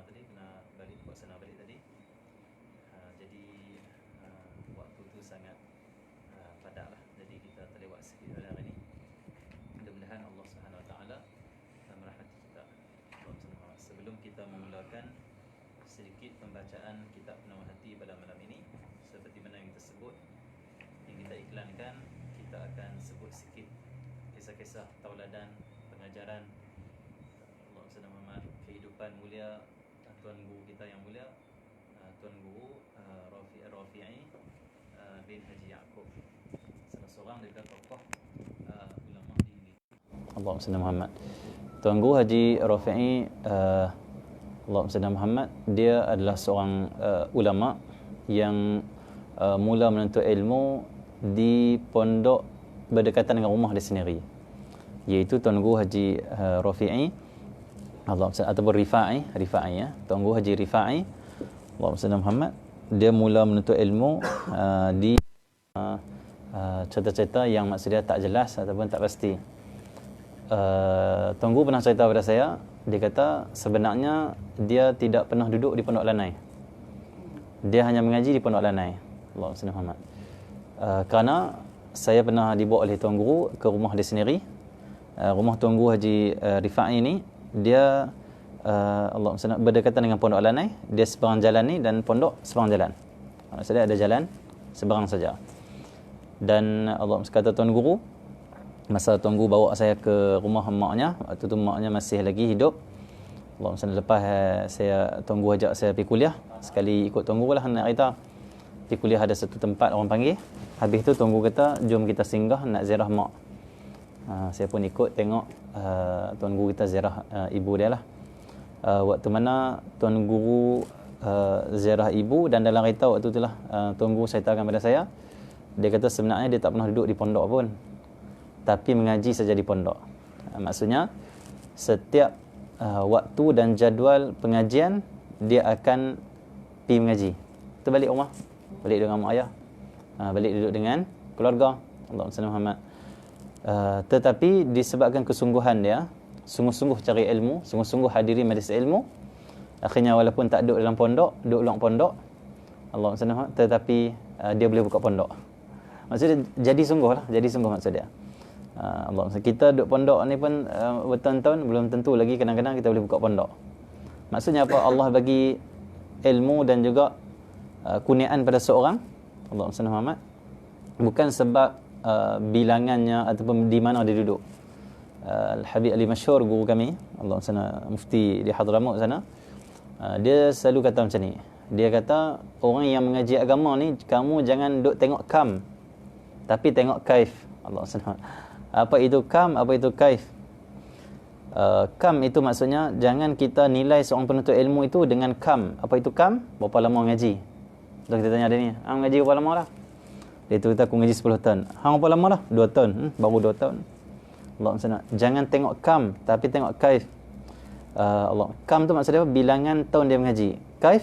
tadi kena buat sana balik tadi. Jadi waktu tu sangat padat lah. Jadi kita terlewat sikit pada hari ni. Mudah-mudahan Allah Subhanahu Wa Taala merahmati kita. Sebelum kita memulakan sedikit pembacaan kitab Penawar Hati pada malam ini, seperti mana yang tersebut, yang kita iklankan, kita akan sebut sikit kisah-kisah tauladan pengajaran Allah Subhanahu kehidupan mulia tuan guru kita yang mulia, tuan guru Rafi'i bin Haji Yaqub, salah seorang daripada tokoh ulama di Allahumma salli Muhammad. Tuan guru Haji Rafi'i Allahumma salli Muhammad, dia adalah seorang ulama yang mula menuntut ilmu di pondok berdekatan dengan rumah dia sendiri, iaitu Tuan Guru Haji Rafi'i ataupun Rifa'i ya. Tuan Guru Haji Rifa'i Allahumma salli Muhammad, dia mula menuntut ilmu di cerita-cerita yang maksudnya tak jelas ataupun tak pasti. Tuan Guru pernah cerita pada saya, dia kata sebenarnya dia tidak pernah duduk di pondok lanai. Dia hanya mengaji di pondok lanai. Allahumma salli Muhammad. Kerana saya pernah dibawa oleh Tuan Guru ke rumah dia sendiri. Rumah Tuan Guru Haji Rifa'i ni, dia Allahumma salli berdekatan dengan pondok lanai. Dia seberang jalan ni dan pondok seberang jalan. Maksudnya ada jalan seberang saja. Dan Allahumma kata Tuan Guru, masa Tuan Guru bawa saya ke rumah maknya, waktu tu maknya masih lagi hidup. Allahumma salli, lepas Tuan Guru ajak saya pergi kuliah. Sekali ikut Tuan Guru lah nak cerita. Pergi kuliah ada satu tempat orang panggil. Habis tu Tuan Guru kata, jom kita singgah nak ziarah mak. Saya pun ikut tengok Tuan Guru kita ziarah ibu dia lah. Waktu mana Tuan Guru ziarah ibu, dan dalam cerita waktu tu lah Tuan Guru ceritakan pada saya, dia kata sebenarnya dia tak pernah duduk di pondok pun, tapi mengaji saja di pondok. Maksudnya setiap waktu dan jadual pengajian dia akan pergi mengaji. Kita balik rumah, balik dengan mak ayah, balik duduk dengan keluarga. Allahumma salli Muhammad. Tetapi disebabkan kesungguhan dia, sungguh-sungguh cari ilmu, sungguh-sungguh hadiri majlis ilmu, akhirnya walaupun tak duduk dalam pondok, duduk luar pondok, Allahumma salli Muhammad, tetapi dia boleh buka pondok. Maksudnya jadi sungguh lah, jadi sungguh maksud dia. Allah, kita duduk pondok ni pun bertahun-tahun, belum tentu lagi kadang-kadang kita boleh buka pondok. Maksudnya apa? Allah bagi ilmu dan juga kurniaan pada seorang, Allahumma salli Muhammad, bukan sebab bilangannya ataupun di mana dia duduk. Al-Habib Ali Masyhur, guru kami, Allahumma salli, mufti di Hadramaut sana, dia selalu kata macam ni. Dia kata orang yang mengaji agama ni, kamu jangan duk tengok kam, tapi tengok kaif. Allahumma salli. Apa itu kam, apa itu kaif? Kam itu maksudnya jangan kita nilai seorang penuntut ilmu itu dengan kam. Apa itu kam? Berapa lama ngaji? Kalau kita tanya dia ni, hang ngaji berapa lama dah? Dia tu kata aku ngaji 10 tahun. Hang berapa lama dah? 2 tahun. Baru 2 tahun. Allahumma salli. Jangan tengok kam, tapi tengok kaif. Allah. Kam tu maksudnya bilangan tahun dia mengaji. Kaif,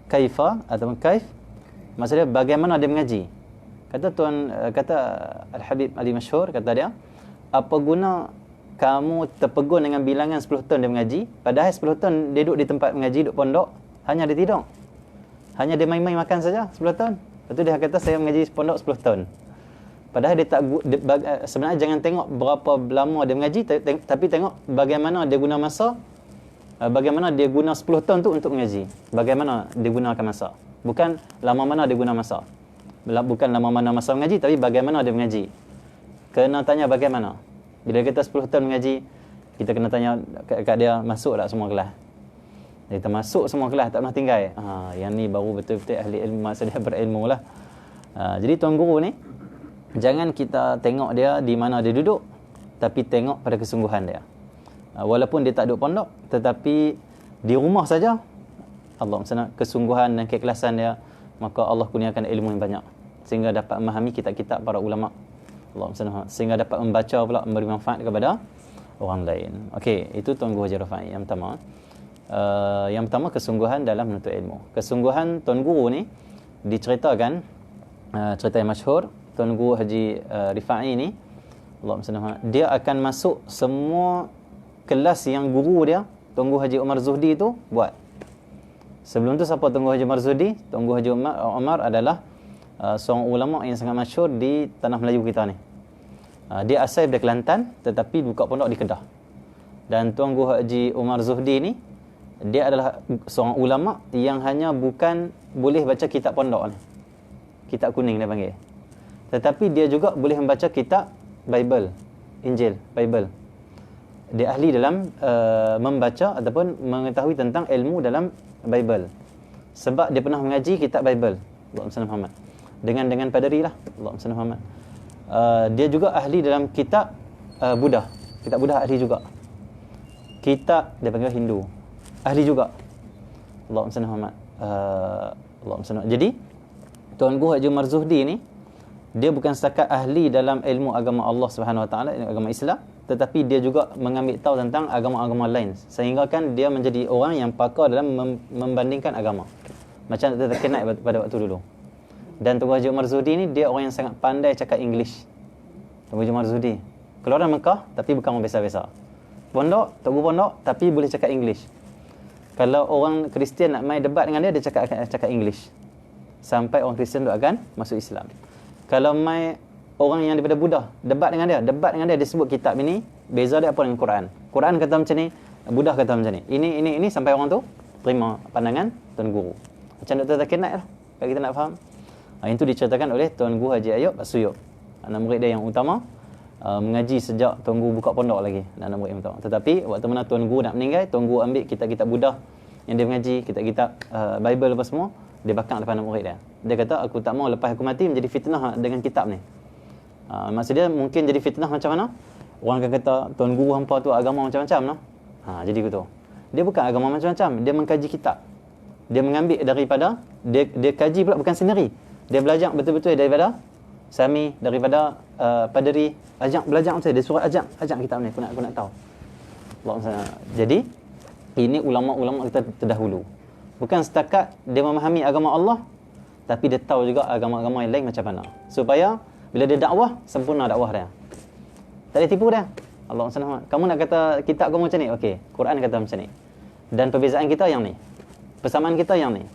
kaifa ataupun kaif, maksudnya bagaimana dia mengaji. Kata Al-Habib Ali Masyhur, kata dia, apa guna kamu terpegun dengan bilangan 10 tahun dia mengaji, padahal 10 tahun dia duduk di tempat mengaji, duduk pondok, hanya dia tidur, hanya dia main-main makan saja 10 tahun. Lepas tu dia kata saya mengaji pondok 10 tahun. Padahal dia tak, sebenarnya jangan tengok berapa lama dia mengaji, tapi tengok bagaimana dia guna masa, bagaimana dia guna 10 tahun tu untuk mengaji, bagaimana dia gunakan masa. Bukan lama mana dia guna masa, bukan lama mana masa mengaji, tapi bagaimana dia mengaji. Kena tanya bagaimana. Bila kita 10 tahun mengaji, kita kena tanya kat dia, masuk tak semua kelas? Dia kata masuk semua kelas, tak pernah tinggal. Yang ni baru betul-betul ahli ilmu, maksudnya berilmu lah. Jadi Tuan Guru ni, jangan kita tengok dia di mana dia duduk, tapi tengok pada kesungguhan dia. Walaupun dia tak duduk pondok, tetapi di rumah saja, Allah maksudnya kesungguhan dan keikhlasan dia, maka Allah kurniakan ilmu yang banyak, sehingga dapat memahami kitab-kitab para ulama, Allah maksudnya, sehingga dapat membaca pula, memberi manfaat kepada orang lain. Okey, itu Tuan Guru Haji Rafi'i yang pertama. Yang pertama, kesungguhan dalam menuntut ilmu. Kesungguhan Tuan Guru ni diceritakan, cerita yang masyhur. Tuan Guru Haji Rifa'i ni, Allahumma salli, dia akan masuk semua kelas yang guru dia, Tuan Guru Haji Umar Zuhdi tu buat. Sebelum tu siapa Tuanku Haji Marzudi? Tuanku Haji Omar adalah seorang ulama yang sangat masyhur di tanah Melayu kita ni. Dia asal dari Kelantan tetapi buka pondok di Kedah. Dan Tuanku Haji Omar Zuhdi ni, dia adalah seorang ulama yang hanya bukan boleh baca kitab pondok ni. Kitab kuning dia panggil. Tetapi dia juga boleh membaca kitab Bible, Injil, Bible. Dia ahli dalam membaca ataupun mengetahui tentang ilmu dalam Bible. Sebab dia pernah mengaji kitab Bible. Allahumma salli Muhammad. Dengan paderi lah. Allahumma salli Muhammad. Dia juga ahli dalam kitab Buddha. Kitab Buddha ahli juga. Kitab dia panggil Hindu. Ahli juga. Allahumma salli Muhammad. Allahumma salli. Jadi Tuanku Haji Umar Zuhdi ni, dia bukan setakat ahli dalam ilmu agama Allah Subhanahu Wa Taala, agama Islam, tetapi dia juga mengambil tahu tentang agama-agama lain, sehingga kan dia menjadi orang yang pakar dalam membandingkan agama, macam terkenal pada waktu dulu. Dan Tuanku Haji Umar Zuhdi ni, dia orang yang sangat pandai cakap English. Tuanku Haji Umar Zuhdi keluaran Mekah tapi bukan orang biasa-biasa. Pondok, tuanku pondok tapi boleh cakap English. Kalau orang Kristian nak main debat dengan dia, dia cakap English. Sampai orang Kristian tu akan masuk Islam. Kalau mai orang yang daripada Buddha debat dengan dia sebut kitab ini, beza dia apa dengan Quran. Quran kata macam ni, Buddha kata macam ni. Ini sampai orang tu terima pandangan Tuan Guru. Macam Dr. Zakir Naik lah, kalau kita nak faham. Itu diceritakan oleh Tuan Guru Haji Ayub As-Suyub, anak murid dia yang utama, mengaji sejak Tuan Guru buka pondok lagi, anak murid yang utama. Tetapi waktu mana Tuan Guru nak meninggal, Tuan Guru ambil kitab-kitab Buddha yang dia mengaji, kitab-kitab Bible apa semua, dia bakar depan anak murid dia. Dia kata, aku tak mau lepas aku mati menjadi fitnah dengan kitab ni. Maksud dia mungkin jadi fitnah macam mana? Orang akan kata, Tuan Guru hampa tu agama macam-macam no? Jadi gitu. Dia bukan agama macam-macam, dia mengkaji kitab. Dia mengambil daripada, dia kaji pula bukan sendiri. Dia belajar betul-betul daripada Sami, daripada paderi, belajar macam dia suruh ajak kitab ni, aku nak tahu. Jadi ini ulama-ulama kita terdahulu. Bukan setakat dia memahami agama Allah, tapi dia tahu juga agama-agama yang lain macam mana. Supaya bila dia dakwah, sempurna dakwah dia. Tak boleh tipu dia. Allahumma salli alaihi. Kamu nak kata kitab kamu macam ni, okey, Quran kata macam ni. Dan perbezaan kita yang ni. Persamaan kita yang ni.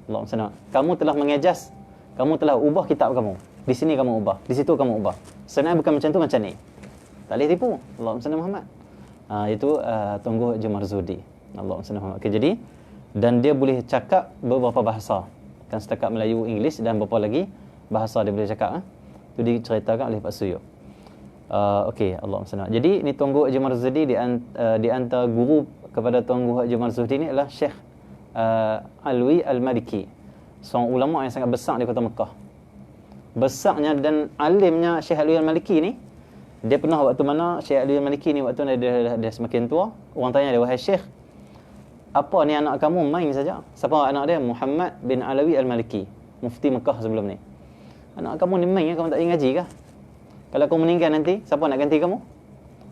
Allahumma salli alaihi. Kamu telah mengejaz, kamu telah ubah kitab kamu. Di sini kamu ubah, di situ kamu ubah. Sebenarnya bukan macam tu, macam ni. Tak boleh tipu. Allahumma salli Muhammad. Itu Tuanku Haji Umar Zuhdi. Allahumma salli Muhammad. Okey, jadi dan dia boleh cakap beberapa bahasa. Kan setakat Melayu, Inggeris dan beberapa lagi bahasa dia boleh cakap. Itu diceritakan oleh Pak Suyub. Okey, Allahumma salli. Jadi ni Tuanku Haji Umar Zuhdi di antara guru kepada Tuanku Haji Umar Zuhdi ni adalah Syekh Alwi Al-Maliki, seorang ulama yang sangat besar di kota Mekah. Besarnya dan alimnya Syekh Alwi Al-Maliki ni, dia pernah waktu mana Syekh Alwi Al-Maliki ni waktu dia semakin tua, orang tanya dia, wahai Syekh, apa ni anak kamu main saja? Siapa anak dia? Muhammad bin Alawi Al-Maliki, mufti Mekah sebelum ni. Anak kamu ni main, kamu tak ingin ngaji kah? Kalau kamu meninggal nanti, siapa nak ganti kamu?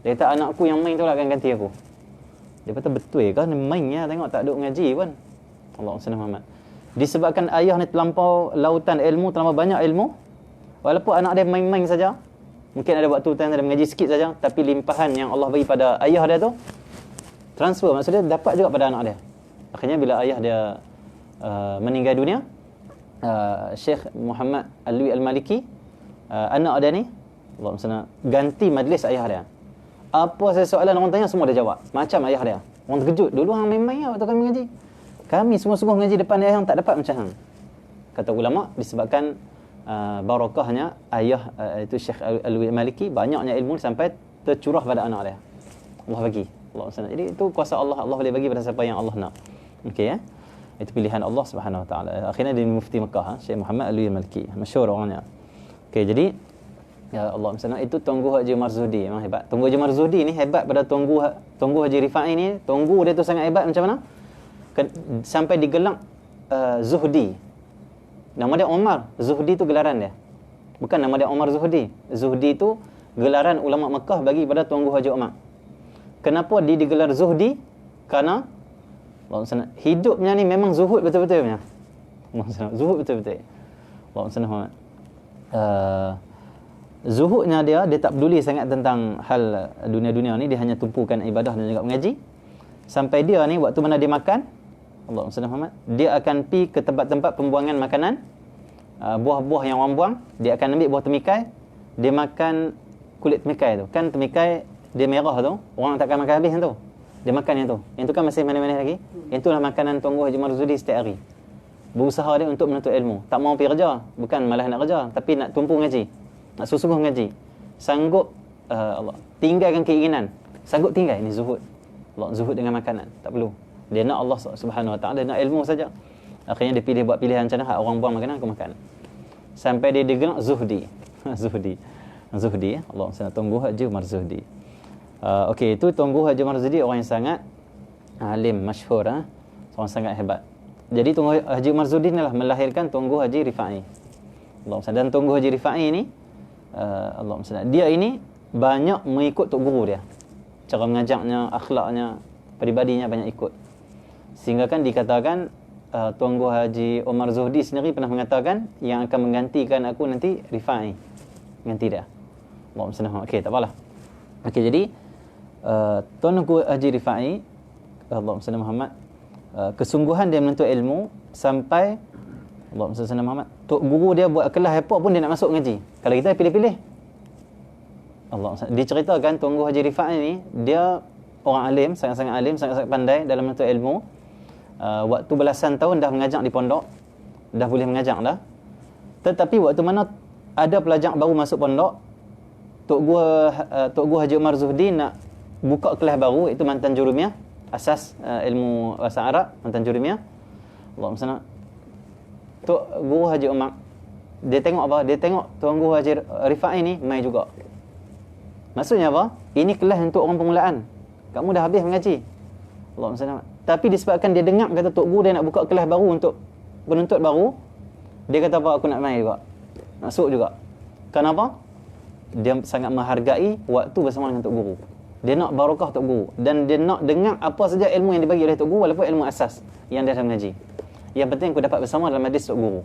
Dia kata, anakku yang main tu lah akan ganti aku. Dia kata, betul kah ni main ya? Tengok tak duk ngaji pun. Allahumma salli Muhammad. Disebabkan ayah ni terlampau lautan ilmu, terlampau banyak ilmu, walaupun anak dia main-main saja, mungkin ada waktu time dia mengaji sikit saja, tapi limpahan yang Allah bagi pada ayah dia tu transfer, maksudnya dapat juga pada anak dia. Akhirnya bila ayah dia meninggal dunia, Syekh Muhammad Alwi Al-Maliki, anak dia ni, Allahumma salli, ganti majlis ayah dia. Apa saya soalan orang tanya, semua dia jawab macam ayah dia. Orang terkejut, dulu hang main-main waktu kami mengaji. Kami sungguh-sungguh mengaji depan ayah yang tak dapat macam hang. Kata ulama, disebabkan barakahnya ayah itu Syekh Alwi Al-Maliki, banyaknya ilmu sampai tercurah pada anak dia. Allah bagi. Jadi itu kuasa Allah. Allah boleh bagi pada siapa yang Allah nak. Okey ya. Itu pilihan Allah Subhanahu Wa Taala. Akhirnya dia mufti Mekah, Syekh Muhammad Alwi Al-Maliki, masyhur orangnya. Okey, jadi ya Allah SWT, itu Tuanku Haji Umar Zuhdi memang hebat. Tuanku Haji Umar Zuhdi ni hebat pada Tuanku Haji Rifai ni. Tuanku dia tu sangat hebat macam mana? Sampai digelar Zuhdi. Nama dia Umar, Zuhdi tu gelaran dia. Bukan nama dia Umar Zuhdi. Zuhdi tu gelaran ulama Mekah bagi pada Tuanku Haji Umar. Kenapa dia digelar Zuhdi? Karena hidupnya ni memang zuhud betul-betul punya. Zuhud betul-betul. Zuhudnya dia tak peduli sangat tentang hal dunia-dunia ni, dia hanya tumpukan ibadah dan juga mengaji. Sampai dia ni waktu mana dia makan, Allahumma salli Muhammad, dia akan pi ke tempat-tempat pembuangan makanan, buah-buah yang orang buang, dia akan ambil buah temikai, dia makan kulit temikai tu. Kan temikai dia merah tu, orang takkan makan habis tu. Dia makan yang tu. Yang tu kan masih manis-manis lagi. Yang itulah makanan Tuan Guru Haji Marzudi setiap hari. Berusaha dia untuk menuntut ilmu. Tak mau pergi kerja, bukan malah nak kerja, tapi nak tumpu ngaji. Nak sungguh ngaji. Sanggup Allah tinggalkan keinginan. Sanggup tinggal, ini zuhud. Allah zuhud dengan makanan, tak perlu. Dia nak Allah Subhanahu Wa Taala, dia nak ilmu saja. Akhirnya dia pilih buat pilihan macam mana, orang buang makanan aku makan. Sampai dia digelar zuhdi. Zuhdi. Allah SWT Tuan Guru Haji Marzudi. Okey, itu Tuan Guru Haji Marzudi orang yang sangat alim, masyhur, orang sangat hebat. Jadi Tuan Guru Haji Marzudi inilah melahirkan Tuan Guru Haji Rifai. Allah SWT. Dan Tuan Guru Haji Rifai ini Allah SWT, dia ini banyak mengikut Tok Guru dia. Cara mengajaknya, akhlaknya, peribadinya banyak ikut. Sehingga kan dikatakan Tuan Guru Haji Omar Zuhdi sendiri pernah mengatakan yang akan menggantikan aku nanti Rifai. Ganti dia. Allah SWT. Okey, tak apalah. Okey, jadi Tuan Guru Haji Rifai, Allahumma salli Muhammad, kesungguhan dia menuntut ilmu sampai Allahumma salli Muhammad, Tok Guru dia buat kelas apa pun dia nak masuk ngaji. Kalau kita pilih-pilih. Diceritakan Tuan Guru Haji Rifai ni, dia orang alim, sangat-sangat alim, sangat-sangat pandai dalam menuntut ilmu. Waktu belasan tahun dah mengajar di pondok, dah boleh mengajar dah. Tetapi waktu mana ada pelajar baru masuk pondok, Tok Guru Haji Umar Zuhdi nak buka kelas baru, itu mantan jurumiyah, asas ilmu bahasa Arab, mantan jurumiyah. Allahumma salli. Tok Guru Haji Umar, dia tengok apa? Dia tengok Tuan Guru Haji Rifai ni mai juga. Maksudnya apa? Ini kelas untuk orang permulaan. Kamu dah habis mengaji. Allahumma salli. Tapi disebabkan dia dengar kata Tok Guru dia nak buka kelas baru untuk penuntut baru, dia kata apa? Aku nak mai juga. Masuk juga. Kenapa? Dia sangat menghargai waktu bersama dengan Tok Guru. Dia nak barakah Tok Guru. Dan dia nak dengar apa saja ilmu yang dibagi oleh Tok Guru, walaupun ilmu asas yang dia dah mengaji. Yang penting aku dapat bersama dalam majlis Tok Guru.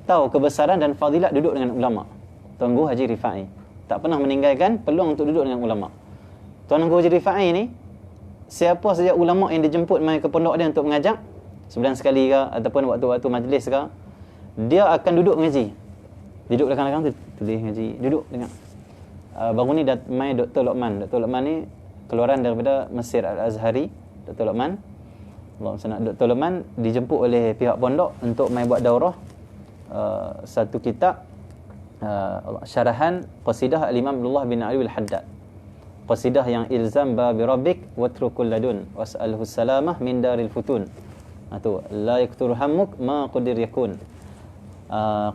Tahu kebesaran dan fadilat duduk dengan ulama. Tuan Guru Haji Rifai tak pernah meninggalkan peluang untuk duduk dengan ulama. Tuan Guru Haji Rifai ni, siapa saja ulama yang dijemput mai ke pondok dia untuk mengajar, sebulan sekali ke ataupun waktu-waktu majlis ke, dia akan duduk mengaji. Duduk belakang-belakang tu, tulis ngaji, duduk dengar. Baru ni mai Dr. Luqman. Dr. Luqman ni keluaran daripada Mesir Al-Azhari. Dr. Luqman, Dr. Luqman dijemput oleh pihak pondok untuk mai buat daurah satu kitab syarahan qasidah Al-Imam Abdullah bin Ali Al-Haddad. Qasidah yang ilzam babi rabbik watrukul ladun was'alhu salamah min daril futun. Itu la yaktur hammuk ma qadir yakun.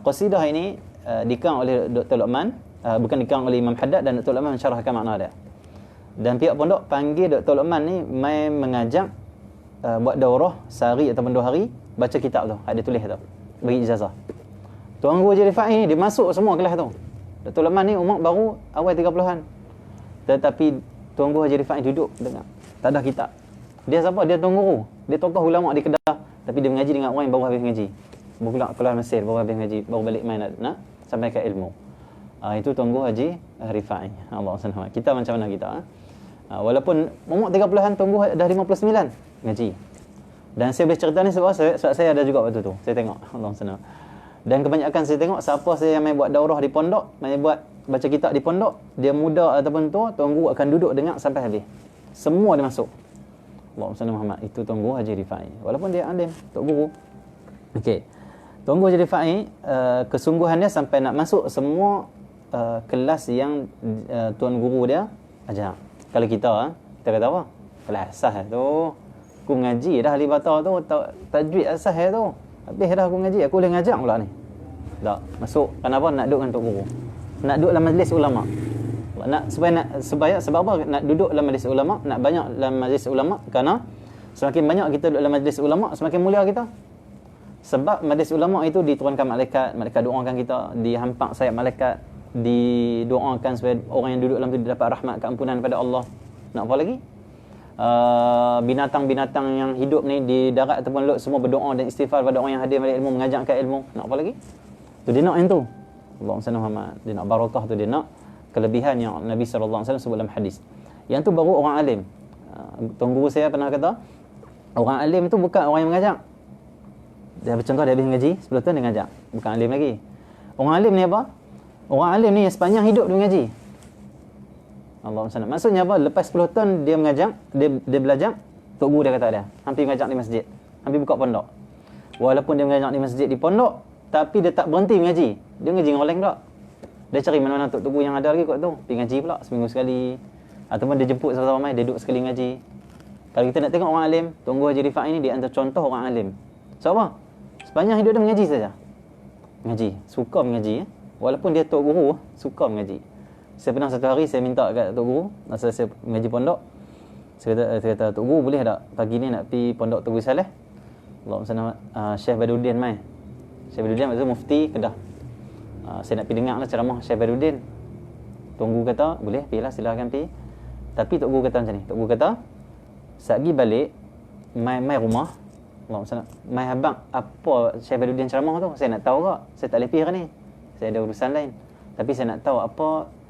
Qasidah ini dikarang oleh Dr. Luqman, bukan dikarang oleh Imam Haddad, dan Dr. Luqman mensyarahkan makna dia. Dan pihak pondok panggil Dr. Luqman ni mai mengajak buat daurah sehari ataupun 2 hari, baca kitab tu, ada tulis tu, bagi ijazah. Tuan Guru Haji Rifai dia masuk semua kelas tu. Dr. Luqman ni umur baru awal 30-an. Tetapi Tuan Guru Haji Rifai duduk dengar. Tak ada kitab. Dia siapa? Dia Tuan Guru. Dia tokoh ulama di Kedah, tapi dia mengaji dengan orang yang baru habis mengaji. Baru keluar Mesir, baru habis mengaji, baru balik main nak sampaikan ilmu. Itu Tuan Guru Haji Rifai. Allah SWT. Kita macam mana kita? Walaupun umur 30-an, Tuan Guru dah 59 ngaji. Dan saya boleh cerita ni sebab saya ada juga waktu tu. Saya tengok. Allah SWT. Dan kebanyakan saya tengok siapa saya yang main buat daurah di pondok, main buat baca kitab di pondok, dia muda ataupun tua, Tuan Guru akan duduk dengar sampai habis. Semua dia masuk. Allahumma salli Muhammad. Itu Tuan Guru Haji Rifai. Walaupun dia alim, Tok Guru. Okey. Tuan Guru Haji Rifai, kesungguhannya sampai nak masuk semua kelas yang Tuan Guru dia ajar. Kalau kita kata apa? Kelas asas tu. Aku ngaji dah ahli bata tu, tajwid asas tu. Habis dah aku ngaji, aku boleh ngajar pula ni. Tak, masuk. Kenapa? Nak duduk dengan Tok Guru. Nak duduk dalam majlis ulama. Sebab apa nak duduk dalam majlis ulama? Nak banyak dalam majlis ulama? Kerana semakin banyak kita duduk dalam majlis ulama, semakin mulia kita. Sebab majlis ulama itu diturunkan malaikat, malaikat doakan kita, dihampak sayap malaikat, didoakan supaya orang yang duduk dalam itu dapat rahmat, keampunan pada Allah. Nak apa lagi? Binatang-binatang yang hidup ni di darat ataupun laut semua berdoa dan istighfar pada orang yang hadir majlis ilmu, mengajarkan ilmu. Nak apa lagi? Tu dia nak yang tu. Allahumma salli Muhammad. Dia nak barakah tu, dia nak kelebihan yang Nabi sallallahu alaihi wasallam sebut dalam hadis. Yang tu baru orang alim. Tuan Guru saya pernah kata, Orang alim tu bukan orang yang mengajak. Dia contoh dia habis mengaji, sebelum tu dia ngajak. Bukan alim lagi. Orang alim ni apa? Orang alim ni sepanjang hidup dia mengaji. Allahumma salli. Maksudnya apa? Lepas 10 tahun dia mengajak, dia belajar, tok guru dia kata dia, hampir mengajak di masjid. Hampir buka pondok. Walaupun dia mengajak di masjid di pondok, tapi dia tak berhenti mengaji. Dia mengaji dengan orang lain pula. Dia cari mana-mana tok guru yang ada lagi kot tu. Pergi ngaji pula seminggu sekali. Ataupun dia jemput sama-sama mai, dia duduk sekali ngaji. Kalau kita nak tengok orang alim, Tuan Guru Haji Rifai ni dia antara contoh orang alim. So apa? Sepanjang hidup dia mengaji saja. Mengaji, suka mengaji. Walaupun dia tok guru, suka mengaji. Saya pernah satu hari saya minta kat tok guru, masa saya mengaji pondok. Saya kata tok guru boleh tak pagi ni nak pergi pondok Tok Guru Saleh? Allahumma Syekh Badruddin mai. Syekh Badruddin maksud mufti Kedah. Saya nak pergi dengar lah ceramah Syekh Badruddin. Tuan Guru kata, boleh pergilah, silakan pergi. Tapi Tok Guru kata macam ni. Tok Guru kata, saat pergi balik, mai rumah, mai abang, apa Syekh Badruddin ceramah tu? Saya nak tahu tak? Saya tak boleh pergi hari ni. Saya ada urusan lain. Tapi saya nak tahu apa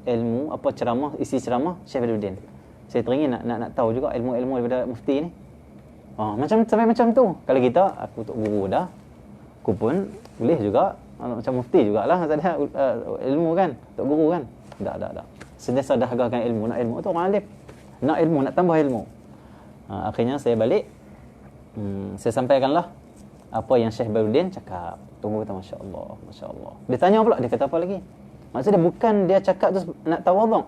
ilmu, apa ceramah, isi ceramah Syekh Badruddin. Saya teringin nak tahu juga ilmu-ilmu daripada mufti ni. Macam sampai macam tu. Kalau kita, aku tok guru dah, aku pun boleh juga macam mufti jugalah, tak ada ilmu kan, tok guru kan. Tak. Sentiasa dahagakan ilmu. Nak ilmu tu orang alim. Nak ilmu, nak tambah ilmu. Akhirnya saya balik, saya sampaikanlah apa yang Syekh Badruddin cakap. Tunggu kata Masya Allah. Dia tanya pula, dia kata apa lagi? Maksudnya bukan dia cakap tu nak tawaduk.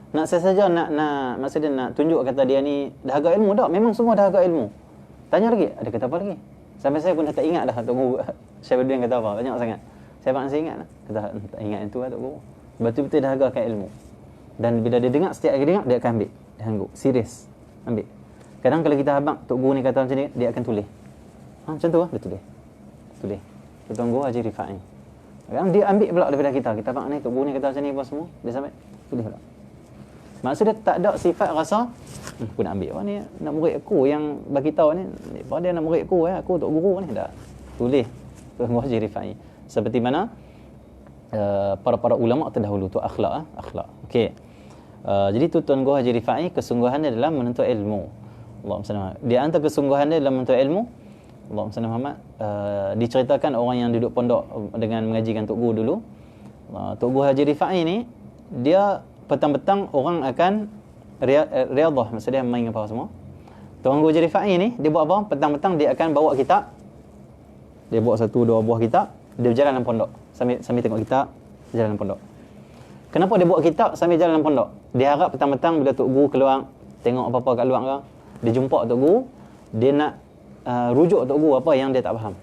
Nak saya saja nak maksudnya nak tunjuk kata dia ni dahaga ilmu tak? Memang semua dahaga ilmu. Tanya lagi, ada kata apa lagi? Sampai saya pun dah tak ingat dah Tok Guru Syekh Badruddin kata apa. Banyak sangat. Saya masih ingat lah. Kata tak ingat yang tu lah Tok Guru. Betul-betul dahagakan ilmu. Dan bila dia dengar, setiap kali dengar dia akan ambil. Dia angguk. Serius. Ambil. Kadang kalau kita habang Tok Guru ni kata macam ni, dia akan tulis. Macam tu lah, dia tulis. Tuan Guru Haji Rifai. Kadang dia ambil pula daripada kita. Kita habang ni, Tok Guru ni kata macam ni apa semua. Dia sampai tulis pula. Maksudnya tak ada sifat rasa aku nak ambil. Ni nak murid aku yang bagi tahu ni. Dia nak murid aku, aku Tok Guru ni dah. Tulis Tuan Guru Haji Rifai. Seperti mana para ulama terdahulu tu akhlak. Okey. Jadi tu Tuan Guru Haji Rifai kesungguhannya dalam menuntut ilmu. Allahumma salli. Di antara kesungguhannya dalam menuntut ilmu, Allahumma salli Muhammad, diceritakan orang yang duduk pondok dengan mengajikan Tok Guru dulu. Tok Guru Haji Rifai ni dia petang-petang orang akan riyadhah, maksudnya main apa semua. Tuan Guru Haji Rifai ni dia buat apa? Petang-petang dia akan bawa kitab. Dia bawa 1-2 buah kitab, dia berjalan dalam pondok sambil tengok kitab, jalan dalam pondok. Kenapa dia bawa kitab sambil jalan dalam pondok? Dia harap petang-petang bila Tok Guru keluar tengok apa-apa kat luar ke, dia jumpa Tok Guru, dia nak rujuk Tok Guru apa yang dia tak faham.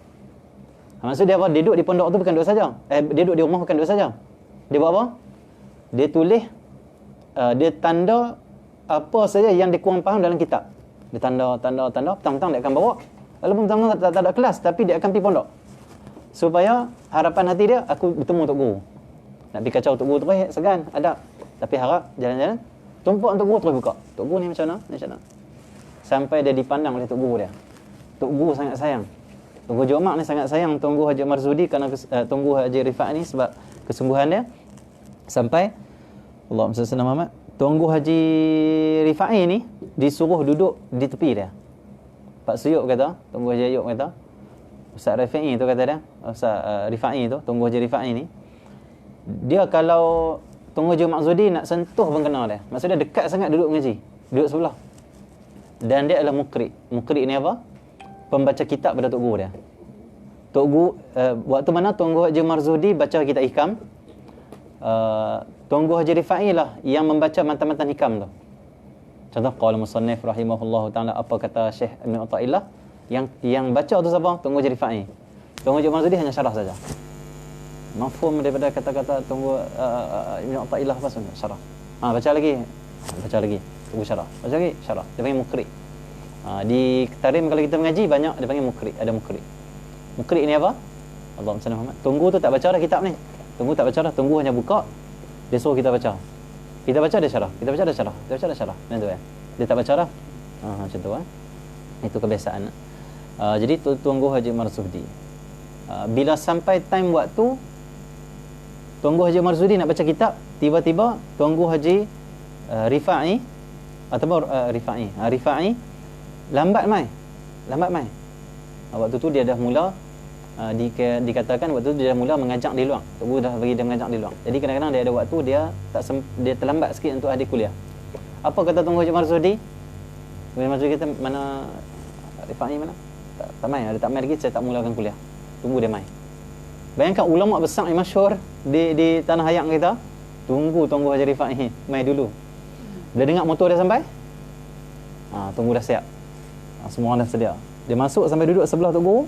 Maksud dia apa? Dia duduk di pondok tu bukan duduk saja. Dia duduk di rumah bukan duduk saja. Dia buat apa? Dia tulis, dia tanda apa saja yang dia kurang faham dalam kitab. Dia tanda, petang-petang dia akan bawa. Walaupun petang-petang tak ada kelas, tapi dia akan pergi pondok. Supaya harapan hati dia, aku bertemu Tok Guru. Nak pergi kacau Tok Guru terus, segan, adab. Tapi harap, jalan-jalan, tumpuan Tok Guru terus buka. Tok Guru ni macam mana? Sampai dia dipandang oleh Tok Guru dia. Tok Guru sangat sayang. Tok Guru Jumat ni sangat sayang Tuan Guru Haji Marzudi kerana Tuan Guru Haji Rifai ni sebab kesungguhan dia. Sampai Allahumma salli ala Muhammad, Tuan Guru Haji Rifai ni disuruh duduk di tepi dia. Pak Suyuk kata, Tuan Guru Haji Ayub kata, Ustaz Rifai tu kata dia, Ustaz Rifai tu, Tuan Guru Haji Rifai ni, dia kalau Tuan Guru Haji Marzudi nak sentuh pun kena dia. Maksudnya dekat sangat duduk mengaji, duduk sebelah. Dan dia adalah mukri. Mukri ni apa? Pembaca kitab pada Tok Guru dia. Tok Guru, waktu mana Tuan Guru Haji Marzudi baca kitab hikam, Tuan Guru Haji Rifai lah yang membaca matan-matan hikam tu. Contoh qala musannif rahimahullahu taala, apa kata Syekh Ibn Athaillah, yang baca tu siapa? Tuan Guru Haji Rifai. Tuan Guru Haji Marzudi hanya syarah saja. Mafhum daripada kata-kata Tuan Guru Ibn Athaillah apa semua syarah. Baca lagi. Tunggu syarah. Baca lagi syarah. Dia panggil mukri. Di tarim kalau kita mengaji banyak dia panggil mukri. Ada mukri. Mukri ni apa? Allahumma salli Muhammad. Tunggu tu tak baca dah kitab ni. Tunggu tak baca dah. Tunggu hanya buka. Dia suruh kita baca. Kita baca dia syarah. Kita baca dia syarah. Kita baca dia syarah. Macam tu Dia tak baca dah. Macam tu Itu kebiasaan. Jadi Tuan Guru Haji Marzudi. Bila sampai time waktu Tuan Guru Haji Marzudi nak baca kitab, tiba-tiba Tuan Guru Haji Rifai ataupun Rifai lambat mai. lambat mai. Waktu tu dia dah mula dikatakan waktu tu dia dah mula mengajak di luar. Tok guru dah bagi dia mengajak di luar. Jadi kadang-kadang dia ada waktu dia terlambat sikit untuk hadir kuliah. Apa kata Tunggu Haji Marzudi? Kemudian Marzudi kata, mana Rifai mana? Tak mai, ada tak mai lagi, saya tak mulakan kuliah. Tunggu dia mai. Bayangkan ulama besar yang masyhur di tanah hayat kita, tunggu Tunggu Haji Rifai mai dulu. Bila dengar motor dia sampai, tunggu dah siap. Semua orang dah sedia. Dia masuk sampai duduk sebelah Tok Guru,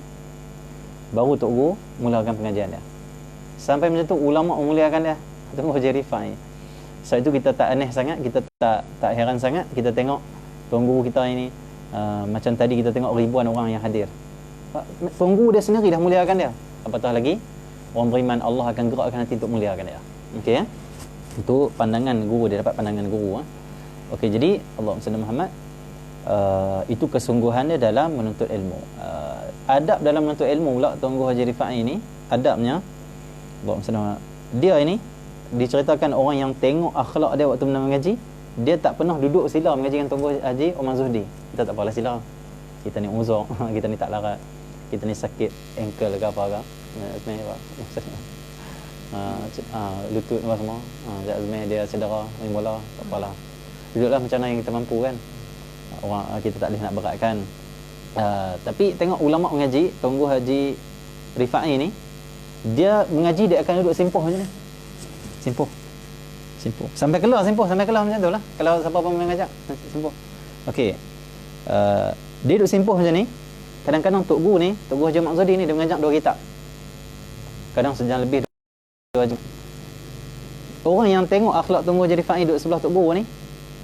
baru Tok Guru mulakan pengajian dia. Sampai macam tu ulama memuliakan dia. Tunggu Haji Rifai. Sebab itu kita tak aneh sangat, kita tak heran sangat kita tengok Tuan Guru kita ini macam tadi kita tengok ribuan orang yang hadir. Tuan Guru dia sendiri dah muliakan dia. Apatah lagi orang beriman, Allah akan gerakkan hati untuk muliakan dia. Okey ya. Itu pandangan guru, dia dapat pandangan guru. Okey, jadi Allahumma salli Muhammad, itu kesungguhannya dalam menuntut ilmu. Adab dalam menuntut ilmu pula Tuan Guru Haji Rifai ini, adabnya Allahumma salli Muhammad, dia ini diceritakan orang yang tengok akhlak dia waktu mengaji, dia tak pernah duduk sila mengaji dengan Tuan Guru Haji Omar Zuhdi. Kita tak apalah sila. Kita ni uzur, kita ni tak larat. Kita ni sakit ankle ke apa ke. Lutut apa semua. Azmi dia cedera, main bola, tak apalah. Duduklah macam mana yang kita mampu kan. Orang kita tak boleh nak beratkan. Tapi tengok ulama mengaji, Tuan Guru Haji Rifai ni, dia mengaji dia akan duduk simpuh macam ni. Simpuh. Sampai keluar simpuh, sampai keluar macam tu lah. Kalau siapa pun mengajak, simpuh. Okey. Dia duduk simpuh macam ni. Kadang-kadang Tok Guru ni, Tok Guru Haji Maksudi ni, dia mengajak 2 kitab. Kadang sejam lebih 2 jam. Orang yang tengok akhlak Tok Guru Haji Rifai duduk sebelah Tok Guru ni,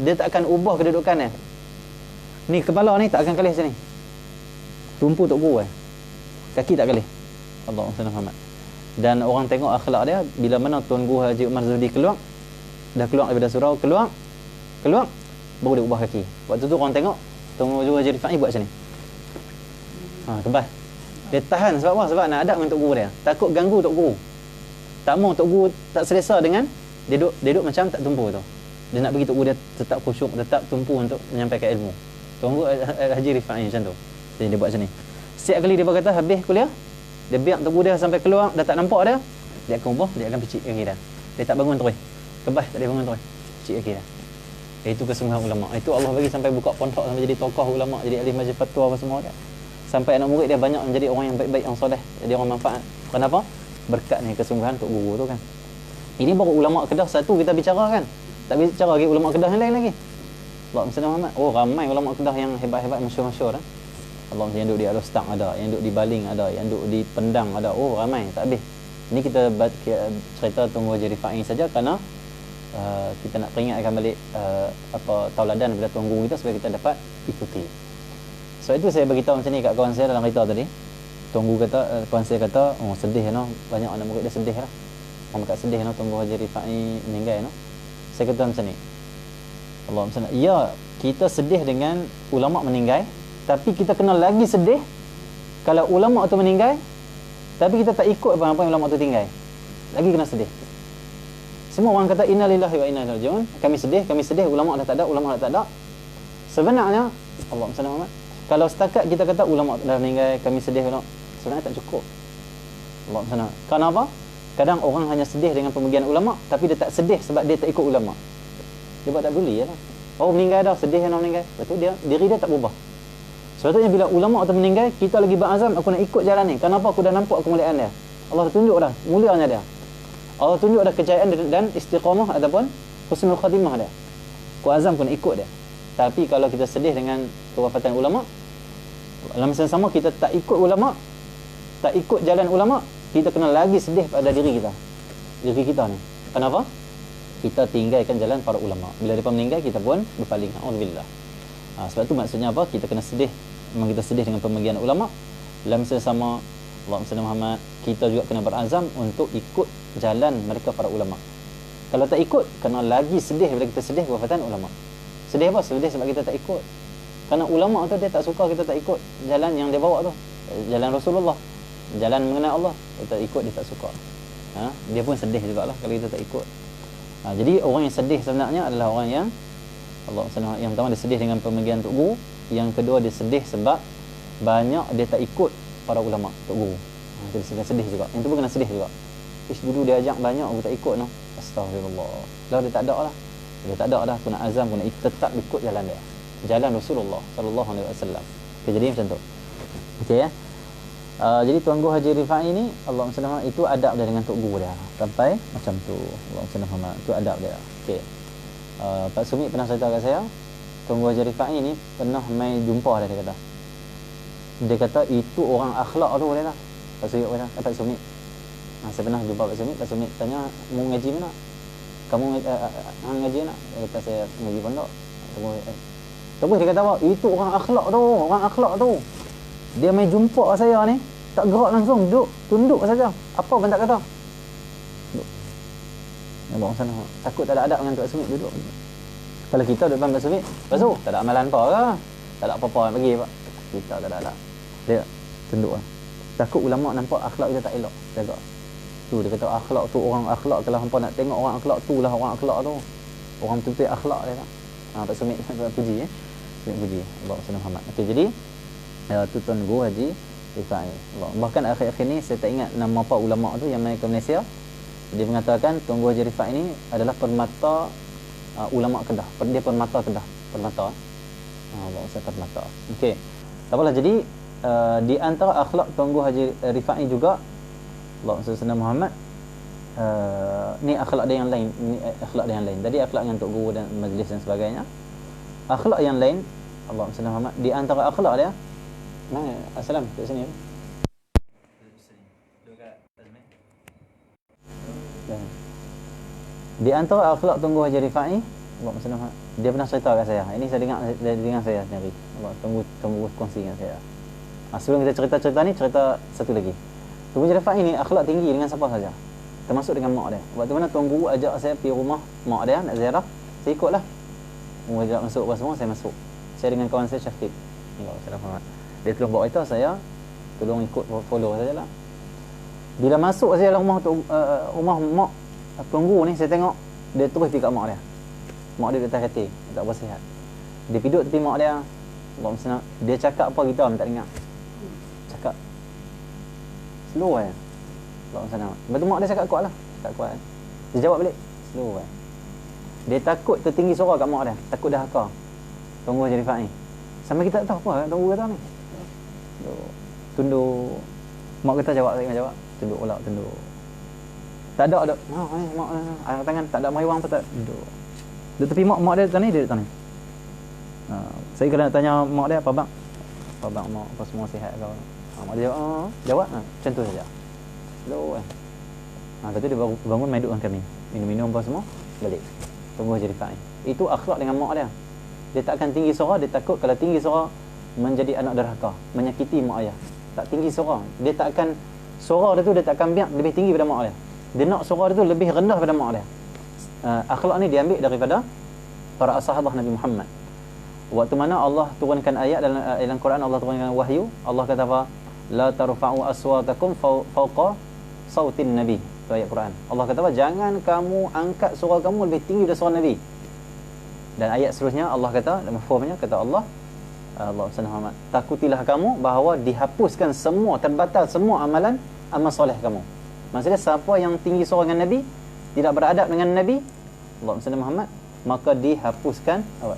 dia tak akan ubah kedudukan dia. Ni kepala ni tak akan kalih sini. Tumpu Tok Guru kaki tak kalih. Allahumma salli Muhammad. Dan orang tengok akhlak dia, bila mana Tuan Guru Haji Umar Zuhdi keluar, dah keluar daripada surau, keluar, baru dia ubah kaki. Waktu tu orang tengok Tuan Guru Haji Rifai buat macam ni. Kebas. Dia tahan sebab apa? Sebab nak adab dengan Tok Guru dia. Takut ganggu Tok Guru. Tak mau Tok Guru tak selesa dengan dia duduk macam tak tumpu tu. Dia nak bagi Tok Guru dia tetap khusyuk, tetap tumpu untuk menyampaikan ilmu. Tuan Guru Haji Rifai macam tu. Jadi dia buat macam ni. Setiap kali dia berkata habis kuliah, dia biar Tok Guru dia sampai keluar, dah tak nampak dia, dia akan ubah, dia akan picit kaki dah. Dia tak bangun terus. Kebas tak dia bangun terus. Picit kaki dah. Itu kesungguhan ulama. Itu Allah bagi sampai buka pondok, sampai jadi tokoh ulama, jadi ahli majlis fatwa apa semua kan. Sampai anak murid dia banyak menjadi orang yang baik-baik, yang soleh, jadi orang manfaat. Kenapa? Berkat ni kesungguhan Tok Guru tu kan. Ini baru ulama Kedah satu kita bicara kan. Tak bicara lagi ulama Kedah yang lain lagi. Allahumma salli Muhammad. Oh, ramai ulama Kedah yang hebat-hebat, masyhur-masyhur Allah, yang duduk di Al-Ustaq ada, yang duduk di Baling ada, yang duduk di Pendang ada. Oh, ramai, tak habis. Ini kita cerita Tuan Guru Haji Rifai saja kerana kita nak peringatkan balik tauladan daripada Tuan Guru kita supaya kita dapat ikuti. So itu saya beritahu macam ni kat kawan saya dalam kereta tadi. Tuan Guru kata, kawan saya kata, oh sedih banyak anak murid dia sedih lah. Orang kat sedih Tuan Guru Haji Rifai meninggal Saya kata macam ni. Allah SWT. Ya, kita sedih dengan ulama meninggal, tapi kita kena lagi sedih kalau ulama tu meninggal tapi kita tak ikut apa yang ulama tu tinggal. Lagi kena sedih. Semua orang kata inna lillahi wa inna ilaihi raji'un. Kami sedih ulama dah tak ada. Sebenarnya Allah SWT, kalau setakat kita kata ulama dah meninggal, kami sedih, sebenarnya tak cukup. Allah SWT. Kenapa? Kadang orang hanya sedih dengan pemergian ulama, tapi dia tak sedih sebab dia tak ikut ulama. Dia buat tak boleh lah. Oh, meninggal dah, sedih meninggal. Lepas tu diri dia tak berubah. Sebetulnya bila ulama tu meninggal, kita lagi berazam, aku nak ikut jalan ni. Kenapa? Aku dah nampak kemuliaan dia. Allah tunjuk dah mulianya dia. Allah tunjuk dah kejayaan dan istiqamah ataupun husnul khatimah dia. Aku azam aku nak ikut dia. Tapi kalau kita sedih dengan kewafatan ulama, dalam masa yang sama kita tak ikut ulama, tak ikut jalan ulama, kita kena lagi sedih pada diri kita. Diri kita ni. Kenapa? Kita tinggalkan jalan para ulama. Bila mereka meninggal, kita pun berpaling. Alhamdulillah. Sebab tu maksudnya apa? Kita kena sedih. Memang kita sedih dengan pemergian ulama. Dalam masa yang sama, Allahumma salli Muhammad, kita juga kena berazam untuk ikut jalan mereka para ulama. Kalau tak ikut, kena lagi sedih bila kita sedih kewafatan ulama. Sedih apa? Sedih sebab kita tak ikut. Kerana ulama tu dia tak suka kita tak ikut jalan yang dia bawa tu. Jalan Rasulullah. Jalan mengenal Allah. Kita ikut, dia tak suka. Dia pun sedih jugalah kalau kita tak ikut. Jadi orang yang sedih sebenarnya adalah orang yang Allah SWT, yang pertama dia sedih dengan pemergian Tok Guru. Yang kedua dia sedih sebab banyak dia tak ikut para ulama, tok guru. Jadi sedih juga. Yang tu pun kena sedih juga. Dulu dia ajak banyak, aku tak ikut noh. Astagfirullah. Dah dia tak ada lah. Dia tak ada dah, aku nak azam, aku nak tetap ikut jalan dia. Jalan Rasulullah sallallahu alaihi wasallam. Okay, jadi macam tu. Okey ya. Jadi Tuan Guru Haji Rifai ni, Allah SWT, itu adab dia dengan tok guru dia. Sampai macam tu. Allah SWT, itu adab dia. Okey. Pak Sumi pernah cerita kat saya, Tuan Guru Haji Rifai ni pernah mai jumpa dia kata. Dia kata itu orang akhlak tu dia kata. Pak Sumi kata, Pak Sumi. Saya pernah jumpa Pak Sumi tanya, mau ngaji mana? Kamu ngaji nak? Dia kata saya ngaji pondok. Terus dia kata apa? Itu orang akhlak tu. Dia main jumpa saya ni, tak gerak langsung, duduk, tunduk saja. Apa pun tak kata. Duduk. Ya bang sana. Takut tak ada adab dengan Pak Sumi, duduk. Kalau kita duduk depan Pak Sumi, lepas tu tak ada amalan apa ke? Tak ada apa-apa nak bagi pak. Kita tak ada adab. Dia tunduk lah. Takut ulama nampak akhlak kita tak elok, jaga. Tu dia kata akhlak tu, orang akhlak, kalau hampa nak tengok orang akhlak tu lah orang akhlak tu. Orang betul-betul akhlak dia tak. Pak Sumi puji puji Allah Muhammad. Okey, jadi tu Tuan Guru Haji Rifai. Bahkan akhir-akhir ni saya tak ingat nama apa ulama tu yang mai ke Malaysia. Dia mengatakan Tuan Guru Haji Rifai ini adalah permata ulama Kedah. Dia permata Kedah, permata. Allah saya permata. Okey. Tak apalah, jadi di antara akhlak Tuan Guru Haji Rifai juga, Allah Subhanahu Muhammad, ni akhlak dia yang lain, ni akhlak dia yang lain. Tadi akhlak dengan tok guru dan majlis dan sebagainya. Akhlak yang lain, Allah Subhanahu Muhammad, di antara akhlak dia, mana assalam kat sini. Di antara akhlak Tuan Guru Haji Rifai, Allah Subhanahu Muhammad, dia pernah cerita kat saya. Ini saya dengar saya sendiri. Allah tunggu kongsi dengan saya. Sebelum kita cerita-cerita ni, cerita satu lagi. Tuan Guru Haji Rifai ini akhlak tinggi dengan siapa saja, termasuk dengan mak dia. Waktu mana Tuan Guru ajak saya pergi rumah mak dia nak ziarah, saya ikutlah. Ajak masuk apa semua, saya masuk. Saya dengan kawan saya Syafiq. Allah Subhanahu. Dia tolong bawa kereta, saya tolong ikut follow sajalah. Bila masuk saya dalam rumah mak Tuan Guru ni, saya tengok dia terus pergi kat mak dia. Mak dia atas katil, tak bersihat. Dia piduk tepi mak dia. Allah Subhanahu. Dia cakap apa kita tak dengar. Cakap slow eh. Allah Subhanahu. Lepas tu mak dia cakap kuat lah. Cakap kuat. Dia jawab balik slow eh. Dia takut tertinggi suara kat mak dia, takut dah haka Tuan Guru Haji Rifai ni. Sampai kita tak tahu apa Tuan Guru kata ni. Tunduk. Mak kata jawab, saya jawab. Tunduk pula, tunduk. Tak ada. Mak angkat tangan, tak ada meriwang pun tak. Tunduk. Dia tepi mak dia tadi, dia tadi. Saya kena tanya mak dia, apa bang? Apa bang, mak apa semua sihat ke? Mak dia jawab, macam tu saja. Slow eh. Lepas tu dia baru bangun main duduk dengan kami. Minum-minum apa semua, balik. Tuan Guru Haji Rifai. Itu akhlak dengan mak dia. Dia tak akan tinggi suara, dia takut kalau tinggi suara menjadi anak derhaka, menyakiti mak ayah. Tak tinggi suara. Dia tak akan, suara dia tu dia tak akan biar lebih tinggi daripada mak dia. Dia nak suara dia tu lebih rendah daripada mak dia. Akhlak ni diambil daripada para sahabat Nabi Muhammad. Waktu mana Allah turunkan ayat dalam Quran, Allah turunkan wahyu, Allah kata apa? La tarfa'u aswatakum fawqa sautin nabi. Itu ayat Quran. Allah kata apa? Jangan kamu angkat suara kamu lebih tinggi daripada suara Nabi. Dan ayat seterusnya Allah kata, mafhumnya kata Allah Subhanahu. Takutilah kamu bahawa dihapuskan semua, terbatal semua amalan amal soleh kamu. Maksudnya siapa yang tinggi suara dengan Nabi, tidak beradab dengan Nabi Allah Muhammad, maka dihapuskan apa?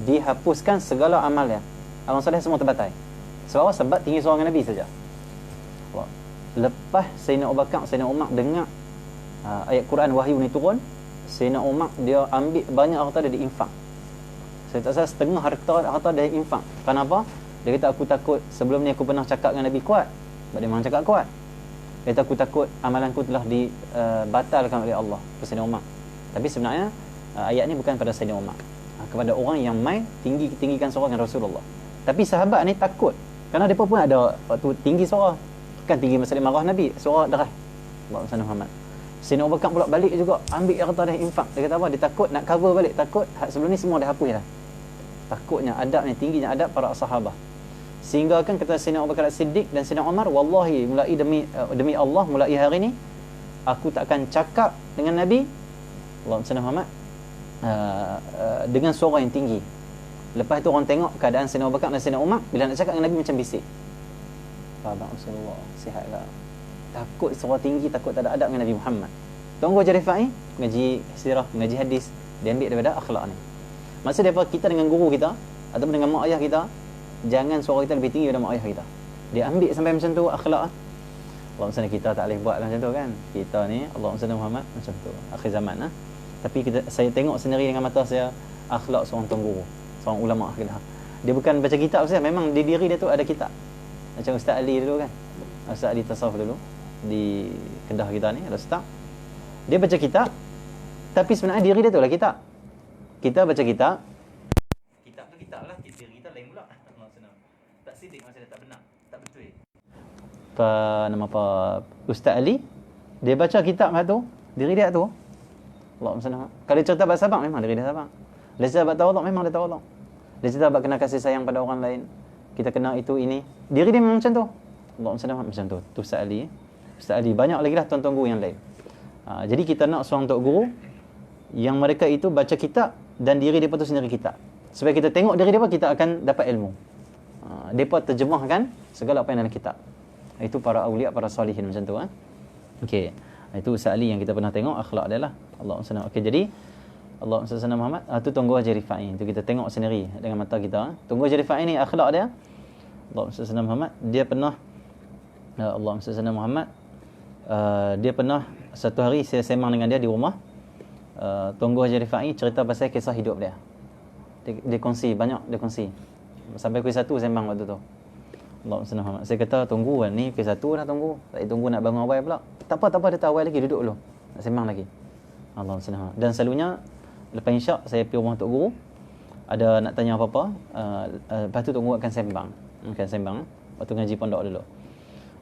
Dihapuskan segala amalnya. Amal soleh semua terbatal. Sebab tinggi suara dengan Nabi saja. Lepas Sayyidina Abu Bakar, Sayyidina Umar dengar ayat Quran wahyu ni turun, Sayyidina Umar dia ambil banyak harta dia diinfak. Saya tak salah setengah harta dia infak. Kenapa? Dia kata aku takut, sebelum ni aku pernah cakap dengan Nabi kuat. Sebab dia memang cakap kuat. Dia kata aku takut amalanku telah dibatalkan oleh Allah. Sayyidina Umar. Tapi sebenarnya ayat ni bukan pada Sayyidina Umar, kepada orang yang mai tinggikan suara dengan Rasulullah. Tapi sahabat ni takut, kerana mereka pun ada waktu tinggi suara. Kan tinggi masa dia marah Nabi, suara deras. Allah Muhammad. Sayyidina Abu Bakar pula balik juga, ambil harta dia infak. Dia kata apa? Dia takut nak cover balik, takut sebelum ni semua dah hapus dah. Takutnya adab ni, tingginya adab para sahabat. Sehingga kan kata Sayyidina Abu Bakar Siddiq dan Sayyidina Umar, wallahi mulai demi Allah, mulai hari ni aku tak akan cakap dengan Nabi Allah Muhammad dengan suara yang tinggi. Lepas tu orang tengok keadaan Sayyidina Abu Bakar dan Sayyidina Umar, bila nak cakap dengan Nabi macam bisik. Abang Rasulullah, sihat tak? Takut suara tinggi, takut tak ada adab dengan Nabi Muhammad. Tunggu je Rifai, mengaji sirah, mengaji hadis, dia ambil daripada akhlak ni. Maksud dia apa? Kita dengan guru kita ataupun dengan mak ayah kita, jangan suara kita lebih tinggi daripada mak ayah kita. Dia ambil sampai macam tu akhlak. Allahumma salli, kita tak boleh buat macam tu kan. Kita ni Allahumma salli Muhammad macam tu. Akhir zaman Tapi saya tengok sendiri dengan mata saya akhlak seorang tuan guru, seorang ulama kita. Dia bukan baca kitab saja, memang di diri dia tu ada kitab. Macam Ustaz Ali dulu kan. Ustaz Ali tasawuf dulu di Kedah kita ni, ada ustaz. Dia baca kitab, tapi sebenarnya diri dia tu lah kitab. Kita baca kitab. Kitab tu kitab lah, diri kita lain pula. Tak sidik macam dia tak benar, tak betul. Nama apa? Ustaz Ali, dia baca kitab tu, diri dia tu. Allahumma salli. Kalau dia cerita bab sabar, memang diri dia sabar. Dia cerita bab tawaduk, memang dia tawaduk. Dia cerita bab kena kasih sayang pada orang lain. Kita kena itu, ini. Diri dia memang macam tu. Allahumma salli macam tu. Tu Ustaz Ali. Ustaz Ali. Banyak lagi lah tuan-tuan guru yang lain. Jadi kita nak seorang tok guru yang mereka itu baca kitab dan diri dia pun tu sendiri kitab. Supaya kita tengok diri dia pun, kita akan dapat ilmu. Mereka terjemahkan segala apa yang dalam kitab. Itu para awliya, para salihin macam tu. Okey. Itu Ustaz Ali yang kita pernah tengok akhlak dia lah. Allahumma salli. Okey, jadi Allahumma salli Muhammad. Tu Tunggu Haji Rifai. Itu kita tengok sendiri dengan mata kita. Tunggu Haji Rifai ni akhlak dia. Allahumma salli Muhammad. Dia pernah Allahumma salli Muhammad. Dia pernah satu hari saya sembang dengan dia di rumah. Tunggu Haji Rifai cerita pasal kisah hidup dia. Dia kongsi banyak, dia kongsi. Sampai kuis 1 sembang waktu tu. Allahumma salli Muhammad. Saya kata tunggu ni kuis 1 dah tunggu. Tak tunggu nak bangun awal pula. Tak apa dia tahu awal lagi, duduk dulu. Nak sembang lagi. Allahumma salli Muhammad. Dan selalunya lepas isyak saya pergi rumah tok guru, ada nak tanya apa-apa, lepas tu tok guru akan sembang. Waktu ngaji pondok dulu.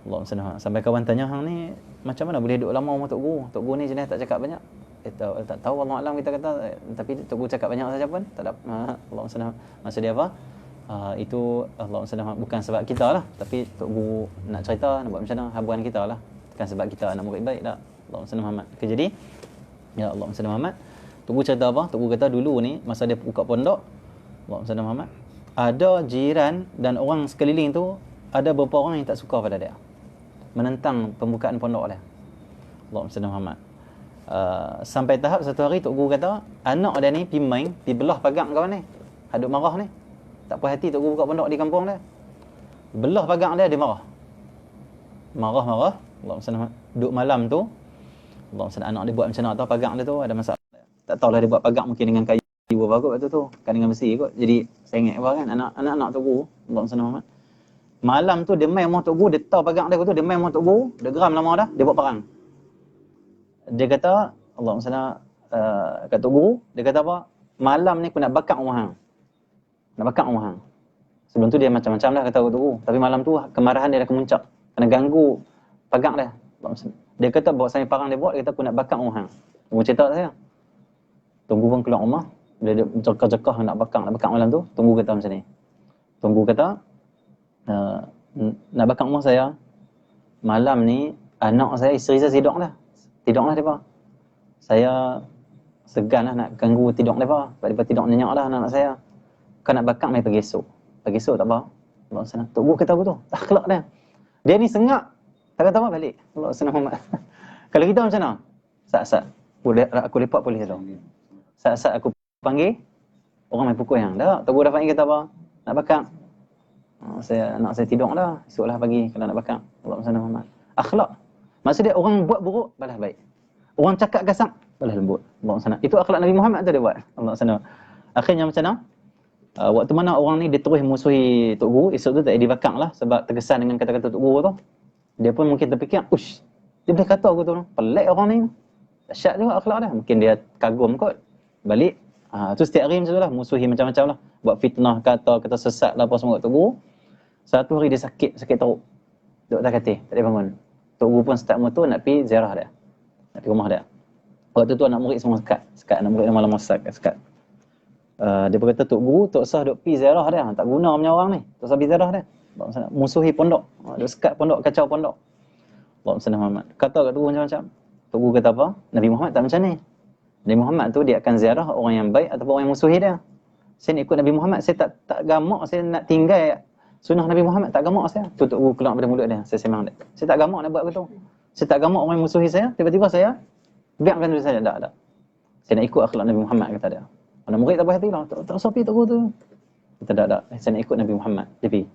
Allahumma salli Muhammad. Sampai kawan tanya, hang ni macam mana boleh duduk lama rumah tok guru? Tok guru ni jenis tak cakap banyak. Tak tahu, Allah Alam kita kata, tapi tok guru cakap banyak saja pun tak ada. Allahumma salli Muhammad. Maksud dia apa? Itu Allahumma salli Muhammad, bukan sebab kita lah, tapi tok guru nak cerita, nak buat macam mana, habuan kita lah. Bukan sebab kita nak murid baik tak. Allahumma salli Muhammad. Okay, jadi ya Allahumma salli Muhammad. Tok guru cerita apa? Tok guru kata dulu ni masa dia buka pondok, Allahumma salli Muhammad, ada jiran dan orang sekeliling tu, ada beberapa orang yang tak suka pada dia, menentang pembukaan pondok dia. Allahumma salli Muhammad. Sampai tahap satu hari tok guru kata anak dia ni pergi main, pergi belah pagang kawan ni, hadut marah ni, tak puas hati tok guru buka pondok di kampung dia, belah pagang dia marah. Allahumma salli Muhammad. Duduk malam tu, Allahumma salli, anak dia buat macam mana tahu, pagang dia tu ada masalah. Tak tahulah dia buat pagang mungkin dengan kayu apa kot waktu tu, kan dengan besi kot. Jadi sengit apa kan anak tok guru. Allahumma salli Muhammad. Malam tu dia main rumah tok guru, dia tahu pagang dia tu, dia main rumah tok guru, dia geram lama dah, dia buat perang. Dia kata Allahumma salli kata tok guru, dia kata apa? Malam ni aku nak bakar rumah hang. Nak bakar rumah hang. Sebelum tu dia macam-macam dah kata tok guru, tapi malam tu kemarahan dia dah kemuncak kerana ganggu pagang dia. Dia kata bawa saya parang dia buat, dia kata aku nak bakar rumah hang. Tunggu cerita saya. Tunggu pun keluar rumah, dia cekah-cekah nak bakar malam tu. Tunggu kata macam ni. Tunggu kata nak bakar rumah saya. Malam ni anak saya, isteri saya tidur dah depa. Saya segan lah nak ganggu tidur depa. Sebab depa tidur nyenyak dah anak saya. Kau nak bakar mai pagi esok. Pagi esok tak apa. Allah senang. Tok guru kata betul. Akhlak dia. Dia ni sengak. Tak kata apa balik. Allah senang Muhammad. Kalau kita macam mana? Sat-sat. Aku lepak polis tu. Saat-saat aku panggil, orang main pukul yang. Tak, Tok Guru dah panggil kata apa? Nak bakar. Anak saya tidur dah. Esoklah pagi kalau nak bakar. Allah SWT Muhammad. Akhlak. Maksudnya orang buat buruk, balas baik. Orang cakap kasar, balas lembut. Allah SWT. Itu akhlak Nabi Muhammad tu dia buat. Allah SWT. Akhirnya macam mana? Waktu mana orang ni dia terus musuhi Tok Guru, esok tu tak dibakar lah sebab terkesan dengan kata-kata Tok Guru tu. Dia pun mungkin terfikir, ush, dia boleh kata aku tu. Pelik orang ni. Dahsyat juga akhlak dia. Mungkin dia kagum kot. Balik, tu setiap hari macam tu lah, musuhi macam-macam lah, buat fitnah, kata sesat lah apa semua kat Tok Guru. Satu hari dia sakit teruk, duduk atas katil, tak boleh bangun. Tok Guru pun start motor nak pergi ziarah dia, nak pergi rumah dia. Waktu tu anak murid semua sekat anak murid malam sekat. Dia berkata Tok Guru tak usah duk pergi ziarah dia, tak guna punya orang ni, tak usah pergi ziarah dia, musuhi pondok, duk sekat pondok, kacau pondok. Allahumma salli Muhammad. Kata kat Tok Guru macam-macam. Tok Guru kata apa? Nabi Muhammad tak macam ni. Nabi Muhammad tu dia akan ziarah orang yang baik ataupun orang yang musuhi dia. Saya nak ikut Nabi Muhammad, saya tak gamak saya nak tinggal sunnah Nabi Muhammad, tak gamak saya. Tu Tok Guru keluar daripada mulut dia. Saya sembang dia. Saya tak gamak nak buat begitu. Saya tak gamak orang musuhi saya, tiba-tiba saya biarkan diri saya. Tak. Saya nak ikut akhlak Nabi Muhammad, kata dia. Anak murid tak puas hati lah. Tak usah pergi Tok Guru tu. Kata tak. Saya nak ikut Nabi Muhammad. Dia pergi.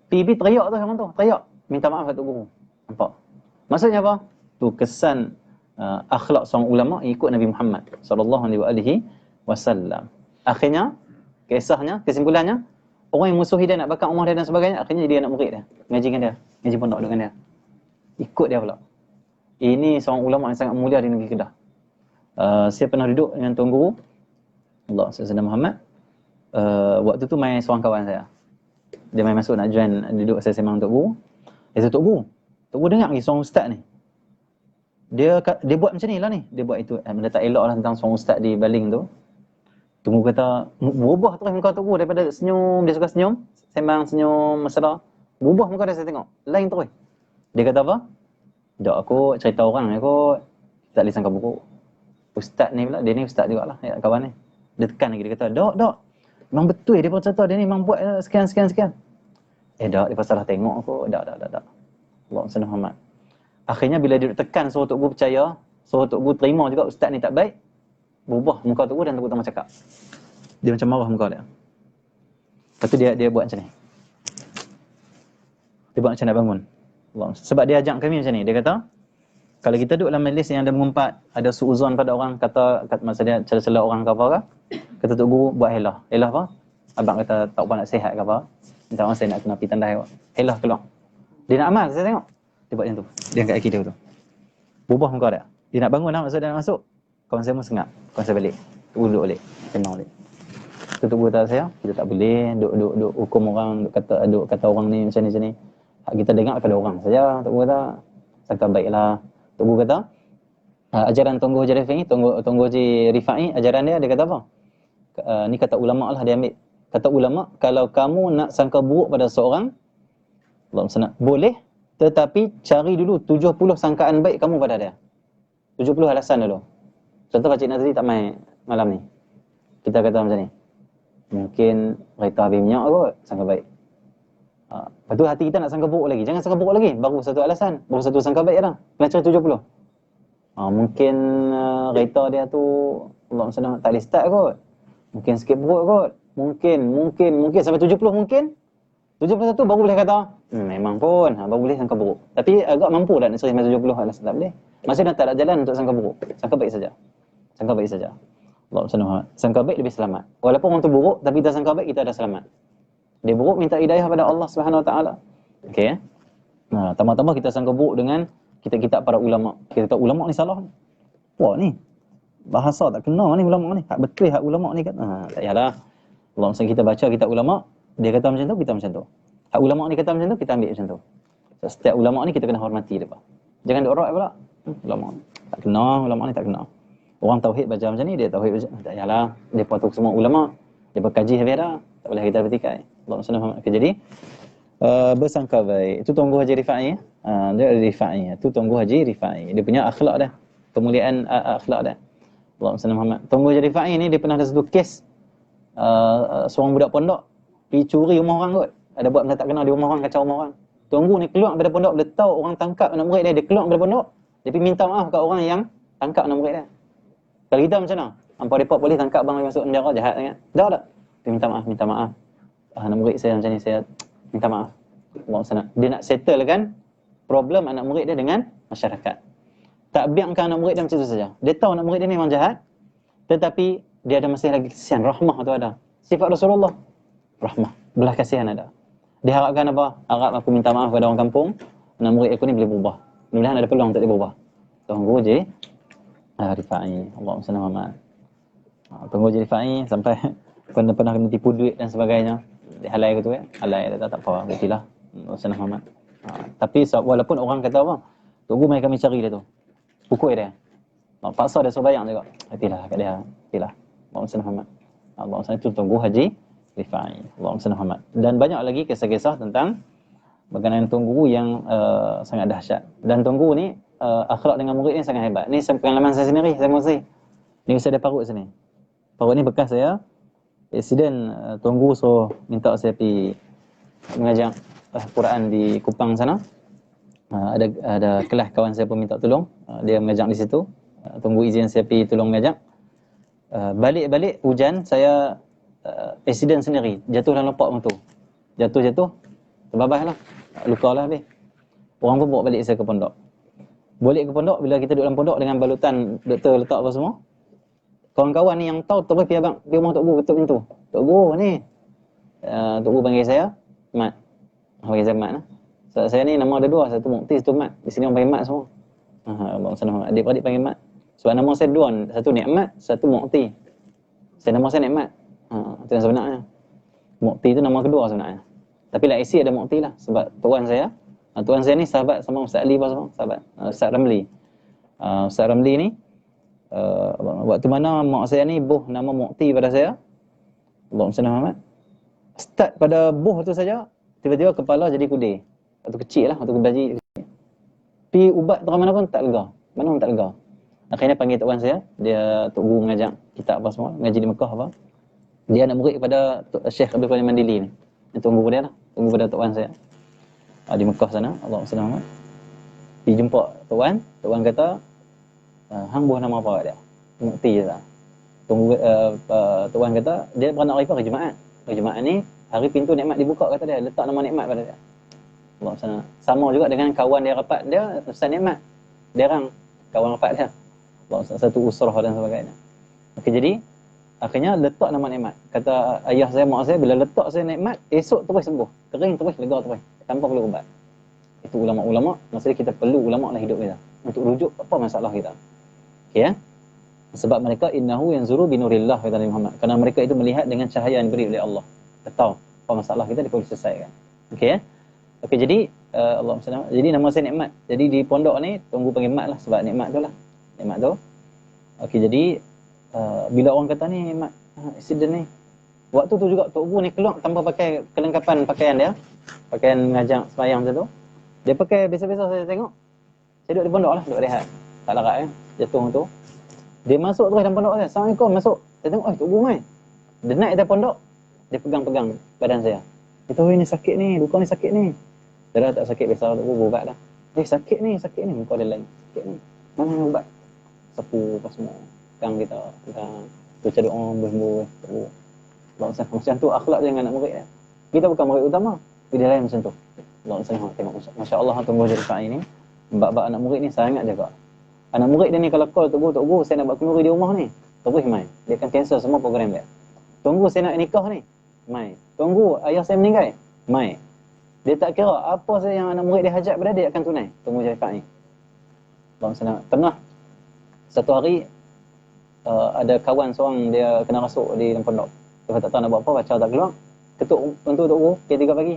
Pergi teriak tu orang tu. Teriak. Minta maaf kat Tok Guru. Nampak? Maksudnya apa? Tu kesan akhlak seorang ulama ikut Nabi Muhammad sallallahu alaihi wasallam. Akhirnya, kisahnya, kesimpulannya, orang yang musuhi dia nak bakar rumah dia dan sebagainya, akhirnya dia anak murid dia. Ngaji dengan dia. Ngaji pondok dengan dia. Ikut dia pula. Ini seorang ulama yang sangat mulia di negeri Kedah. Saya pernah duduk dengan Tuan Guru Allah Sayyidina Muhammad. Waktu tu main seorang kawan saya. Dia main masuk nak join duduk saya sembang Tok Guru. Dia kata, Tok Guru dengar lagi seorang ustaz ni. Dia buat macam ni lah ni. Dia buat itu. Benda tak elok lah tentang seorang ustaz di Baling tu. Tok Guru kata, berubah terus muka Tok Guru daripada senyum, dia suka senyum, sembang senyum, mesra. Berubah muka dia, saya tengok. Lain terus. Dia kata apa? Dok, aku cerita orang ni aku tak boleh sangka buruk. Ustaz ni pula, dia ni ustaz juga lah, kawan ni. Dia tekan lagi, dia kata, Dok, memang betul dia pun cerita, dia ni memang buat sekian. Dok, dia salah tengok aku. Dok. Allah Muhammad. Akhirnya bila dia tekan suruh Tok Guru percaya, suruh Tok Guru terima juga ustaz ni tak baik, berubah muka Tok Guru dan Tok Guru tak cakap. Dia macam marah muka dia. Lepas tu dia buat macam ni. Dia buat macam nak bangun. Allah. Sebab dia ajak kami macam ni. Dia kata, kalau kita duduk dalam majlis yang ada mengumpat, ada suuzon pada orang, kata maksudnya celah-celah orang ke apa ke, kata Tok Guru buat helah. Helah apa? Abang kata tak apa nak sihat ke apa. Minta orang saya nak kena pergi tandai. Helah keluar. Dia nak amal, saya tengok. Dia buat macam tu. Dia angkat kaki dia tu. Berubah muka dia. Dia nak bangun lah, maksud dia nak masuk. Kawan saya pun sengak. Kawan saya balik. Tok Guru duduk balik. Tenang balik. Tok Guru kata saya, kita tak boleh duk hukum orang, duk kata orang ni macam ni. Kita dengar pada orang saja. Tok Guru kata, sangka baiklah. Tok Guru kata, ajaran Tunggu Haji Rifai, Tunggu Haji Rifai, ajaran dia kata apa? Ni kata ulama lah dia ambil. Kata ulama, kalau kamu nak sangka buruk pada seorang, Allah senang, boleh, tetapi cari dulu 70 sangkaan baik kamu pada dia. 70 alasan dulu. Contoh Pakcik Nazri tak main malam ni. Kita kata macam ni. Mungkin kereta habis minyak kot, sangka baik. Lepas tu hati kita nak sangka buruk lagi. Jangan sangka buruk lagi. Baru satu alasan. Baru satu sangka baik dah. Kena cari 70. Mungkin kereta dia tu Allah senang tak boleh start kot. Mungkin sikit buruk kot. Mungkin sampai 70 mungkin. 71 baru boleh kata, memang pun, baru boleh sangka buruk. Tapi agak mampu tak nak cari sampai 70 alasan, tak boleh. Maksudnya tak ada jalan untuk sangka buruk. Sangka baik saja. Allah SWT. Sangka baik lebih selamat. Walaupun orang tu buruk, tapi kita sangka baik, kita ada selamat. Dia buruk, minta hidayah pada Allah SWT. Okey. Tambah-tambah kita sangka buruk dengan kitab-kitab para ulama. Kita kata ulama ni salah ni. Wah ni, bahasa tak kena ni ulama ni. Hak betul hak ulama ni kan. Tak payahlah. Allah SWT kita baca kitab ulama, dia kata macam tu, kita macam tu. Hak ulama ni kata macam tu, kita ambil macam tu. Setiap ulama ni kita kena hormati dia. Jangan duk rock pula. Ulama ni tak kena, ulama ni tak kena. Orang tauhid baca macam ni, dia tauhid baca. Tak payahlah. Depa tu semua ulama. Dia berkaji habis dah. Tak boleh kita bertikai. Allah SWT. Jadi bersangka baik. Itu Tunggu Haji Rifai. Dia Rifai. Itu Tunggu Haji Rifai. Dia punya akhlak dah. Kemuliaan akhlak dah. Allah SWT. Tunggu Haji Rifai ni dia pernah ada satu kes seorang budak pondok pergi curi rumah orang kot. Ada buat benda tak kena di rumah orang, kacau rumah orang. Tunggu ni keluar daripada pondok, dia tahu orang tangkap anak murid dia, dia keluar daripada pondok, dia pergi minta maaf kat orang yang tangkap anak murid dia. Kalau kita macam mana? Hampa depa boleh tangkap bang masuk penjara, jahat sangat. Tak. Dia minta maaf. Anak murid saya macam ni, saya minta maaf. Allah SWT. Dia nak settlekan problem anak murid dia dengan masyarakat. Tak biarkan anak murid dia macam tu saja. Dia tahu anak murid dia ni memang jahat, tetapi dia ada masih lagi kesian, rahmah tu ada. Sifat Rasulullah, rahmah, belah kasihan ada. Diharapkan apa? Harap aku minta maaf kepada orang kampung, anak murid aku ni boleh berubah. Mudah-mudahan ada peluang untuk dia berubah. Tunggu je Rifai, Allah SWT. Tunggu je Rifai sampai pernah kena tipu duit dan sebagainya. Dia halai gitu ya. Halai dia tak apa, berhentilah. Allah SWT. Tapi walaupun orang kata apa? Tunggu mai kami cari dia tu. Pukul dia. Paksa dia suruh bayang juga. Hatilah kat dia. Hatilah. Allah SWT. Allah SWT itu Tunggu Haji Rifai. Allah SWT. Dan banyak lagi kisah-kisah tentang berkenaan Tunggu yang sangat dahsyat. Dan Tunggu ni akhlak dengan murid ni sangat hebat. Ni pengalaman saya sendiri, saya mesti. Ni saya ada parut sini. Parut ni bekas saya Accident, Tuan Guru suruh minta saya pergi mengajar Quran di Kupang sana. Ada kelas kawan saya pun minta tolong, dia mengajar di situ. Tunggu izin saya pergi tolong mengajar. Balik hujan, saya accident sendiri, jatuh dalam lopak motor. Jatuh, terbabas lah, luka lah habis. Orang pun bawa balik saya ke pondok. Balik ke pondok, bila kita duduk dalam pondok dengan balutan doktor letak apa semua, kawan-kawan ni yang tahu terus pergi abang, pergi rumah Tok Guru, ketuk pintu. Tok Guru ni, Tok Guru panggil saya Mat. Panggil saya Mat lah. Saya ni nama ada dua, satu Mukti, satu Mat. Di sini orang panggil Mat semua. Abang senang, adik-adik panggil Mat. Sebab nama saya dua, satu Nikmat, satu Mukti. Nama saya Nikmat. Itu yang sebenarnya. Mukti itu nama kedua sebenarnya. Tapi lah IC ada Mukti lah. Sebab tuan saya ni sahabat sama Ustaz Ali apa semua, sahabat. Ustaz Ramli. Ustaz Ramli ni, waktu mana mak saya ni buh nama Mukti pada saya, Allahumma salli ala Muhammad. Start pada buh tu saja, tiba-tiba kepala jadi kudir. Waktu kecil lah, waktu bayi. Pergi ubat terang mana pun tak lega. Mana pun tak lega. Akhirnya panggil tuan saya, dia Tok Guru mengajar kitab apa semua, mengaji di Mekah apa. Dia anak murid kepada Syekh Abdul Qadir Mandili ni. Itu guru dia lah, guru pada tuan saya. Di Mekah sana, Allahumma salli ala Muhammad. Pergi jumpa tuan kata, hang buah nama apa dia? Mukti je lah. Tuan kata, dia beranak lagi hari Jumaat. Hari Jumaat ni, hari pintu nikmat dibuka kata dia, letak nama nikmat pada dia. Allahumma salli. Sama juga dengan kawan dia rapat dia, Ustaz Nikmat. Dia orang kawan rapat dia. Satu usrah dan sebagainya. Okey, jadi akhirnya letak nama nikmat. Kata ayah saya, mak saya, bila letak saya nikmat, esok terus sembuh. Kering terus, lega terus. Tanpa perlu ubat. Itu ulama'-ulama', maksudnya kita perlu ulama' dalam hidup kita. Untuk rujuk apa masalah kita. Okey ya? Sebab mereka innahu yanzuru binurillah kata Nabi Muhammad. Kerana mereka itu melihat dengan cahaya yang diberi oleh Allah. Tahu apa masalah kita, dia perlu selesaikan. Okey ya? Okey, jadi Allahumma salli. Jadi nama saya Nikmat. Jadi di pondok ni tunggu panggil Mat lah sebab nikmat tu lah. Nikmat tu. Okey, jadi bila orang kata ni Mat, accident ni. Waktu tu juga Tok Guru ni keluar tanpa pakai kelengkapan pakaian dia. Pakaian mengajar sembahyang macam tu. Dia pakai biasa-biasa saya tengok. Saya duduk di pondok lah, duduk rehat. Tak larat kan, jatuh tu. Dia masuk terus dalam pondok saya. Assalamualaikum, masuk. Saya tengok, Tok Guru mai. Dia naik atas pondok. Dia pegang-pegang badan saya. Dia tahu ini sakit ni, luka ni sakit ni. Saya dah tak sakit, biasa Tok Guru ubat dah. Sakit ni. Muka dia lain. Sakit ni. Mana yang ubat? Sapu apa semua. Pegang kita. Baca doa, bersembuh. Tok Guru. Macam tu akhlak dia dengan anak murid dia. Kita bukan murid utama. Dia lain macam tu. Allah SWT tengok. Masya Allah, tunggu jadi Pak ini. Bab-bab anak murid ni sangat jaga. Anak murid dia ni kalau call Tok Guru, saya nak buat kenduri di rumah ni. Terus mai. Dia akan cancel semua program dia. Tunggu saya nak nikah ni. Mai. Tunggu ayah saya meninggal. Mai. Dia tak kira apa saja yang anak murid dia hajat pada dia akan tunai. Tunggu jadi Pak ni. Allah SWT. Pernah satu hari ada kawan seorang dia kena rasuk di dalam pondok. Dia tak tahu nak buat apa, baca tak keluar. Ketuk pintu Tok Guru, pukul 3 pagi.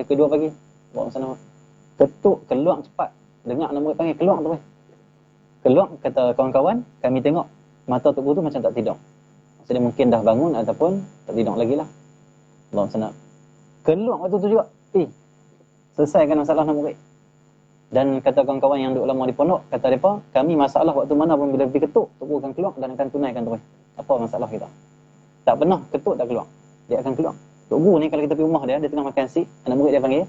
Pukul 2 pagi. Bawa sana. Ketuk, keluar cepat. Dengar anak murid panggil, keluar terus. Keluar, kata kawan-kawan, kami tengok mata Tok Guru tu macam tak tidur. Maksudnya mungkin dah bangun ataupun tak tidur lagi lah. Allah SWT. Keluar waktu tu juga. Selesaikan masalah anak murid. Dan kata kawan-kawan yang duduk lama di pondok, kata mereka, kami masalah waktu mana pun bila pergi ketuk, Tok Guru akan keluar dan akan tunaikan terus. Apa masalah kita? Tak pernah ketuk tak keluar. Dia akan keluar. Tok Guru ni kalau kita pergi rumah dia tengah makan nasi, anak murid dia panggil,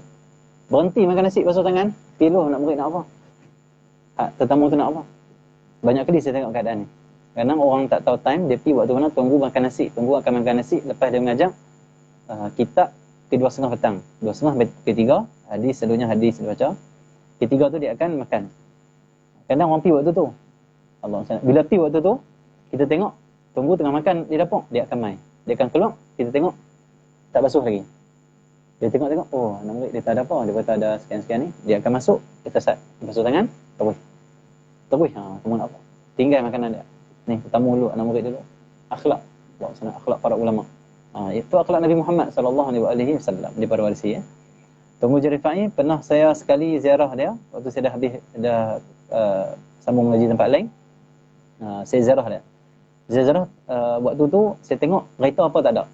berhenti makan nasi, basuh tangan, piluh anak murid nak apa? Tetamu tu nak apa? Banyak kali saya tengok keadaan ni. Kadang orang tak tahu time, dia pergi waktu mana, tunggu makan nasi. Tunggu akan makan nasi, lepas dia mengajar, kitab ke 2:30 petang. 2:30 ke 3, hadis, selalunya hadis dia baca. Ke 3 tu dia akan makan. Kadang orang pergi waktu tu. Allah SWT. Bila pergi waktu tu, kita tengok, tunggu tengah makan di dapur, dia akan main. Dia akan keluar, kita tengok, tak basuh lagi. Dia tengok-tengok, oh, anak murid dia tak ada apa, dia kata ada sekian-sekian ni, dia akan masuk, kita start. Basuh tangan, terus. Semua nak apa. Tinggal makanan dia. Ni, pertama dulu, anak murid dulu. Akhlak. Akhlak para ulama. Itu akhlak Nabi Muhammad SAW di para warisi ya. Tunggu Jarifai, pernah saya sekali ziarah dia, waktu saya dah sambung mengaji tempat lain. Saya ziarah dia. Ziarah, waktu tu saya tengok kereta apa tak ada.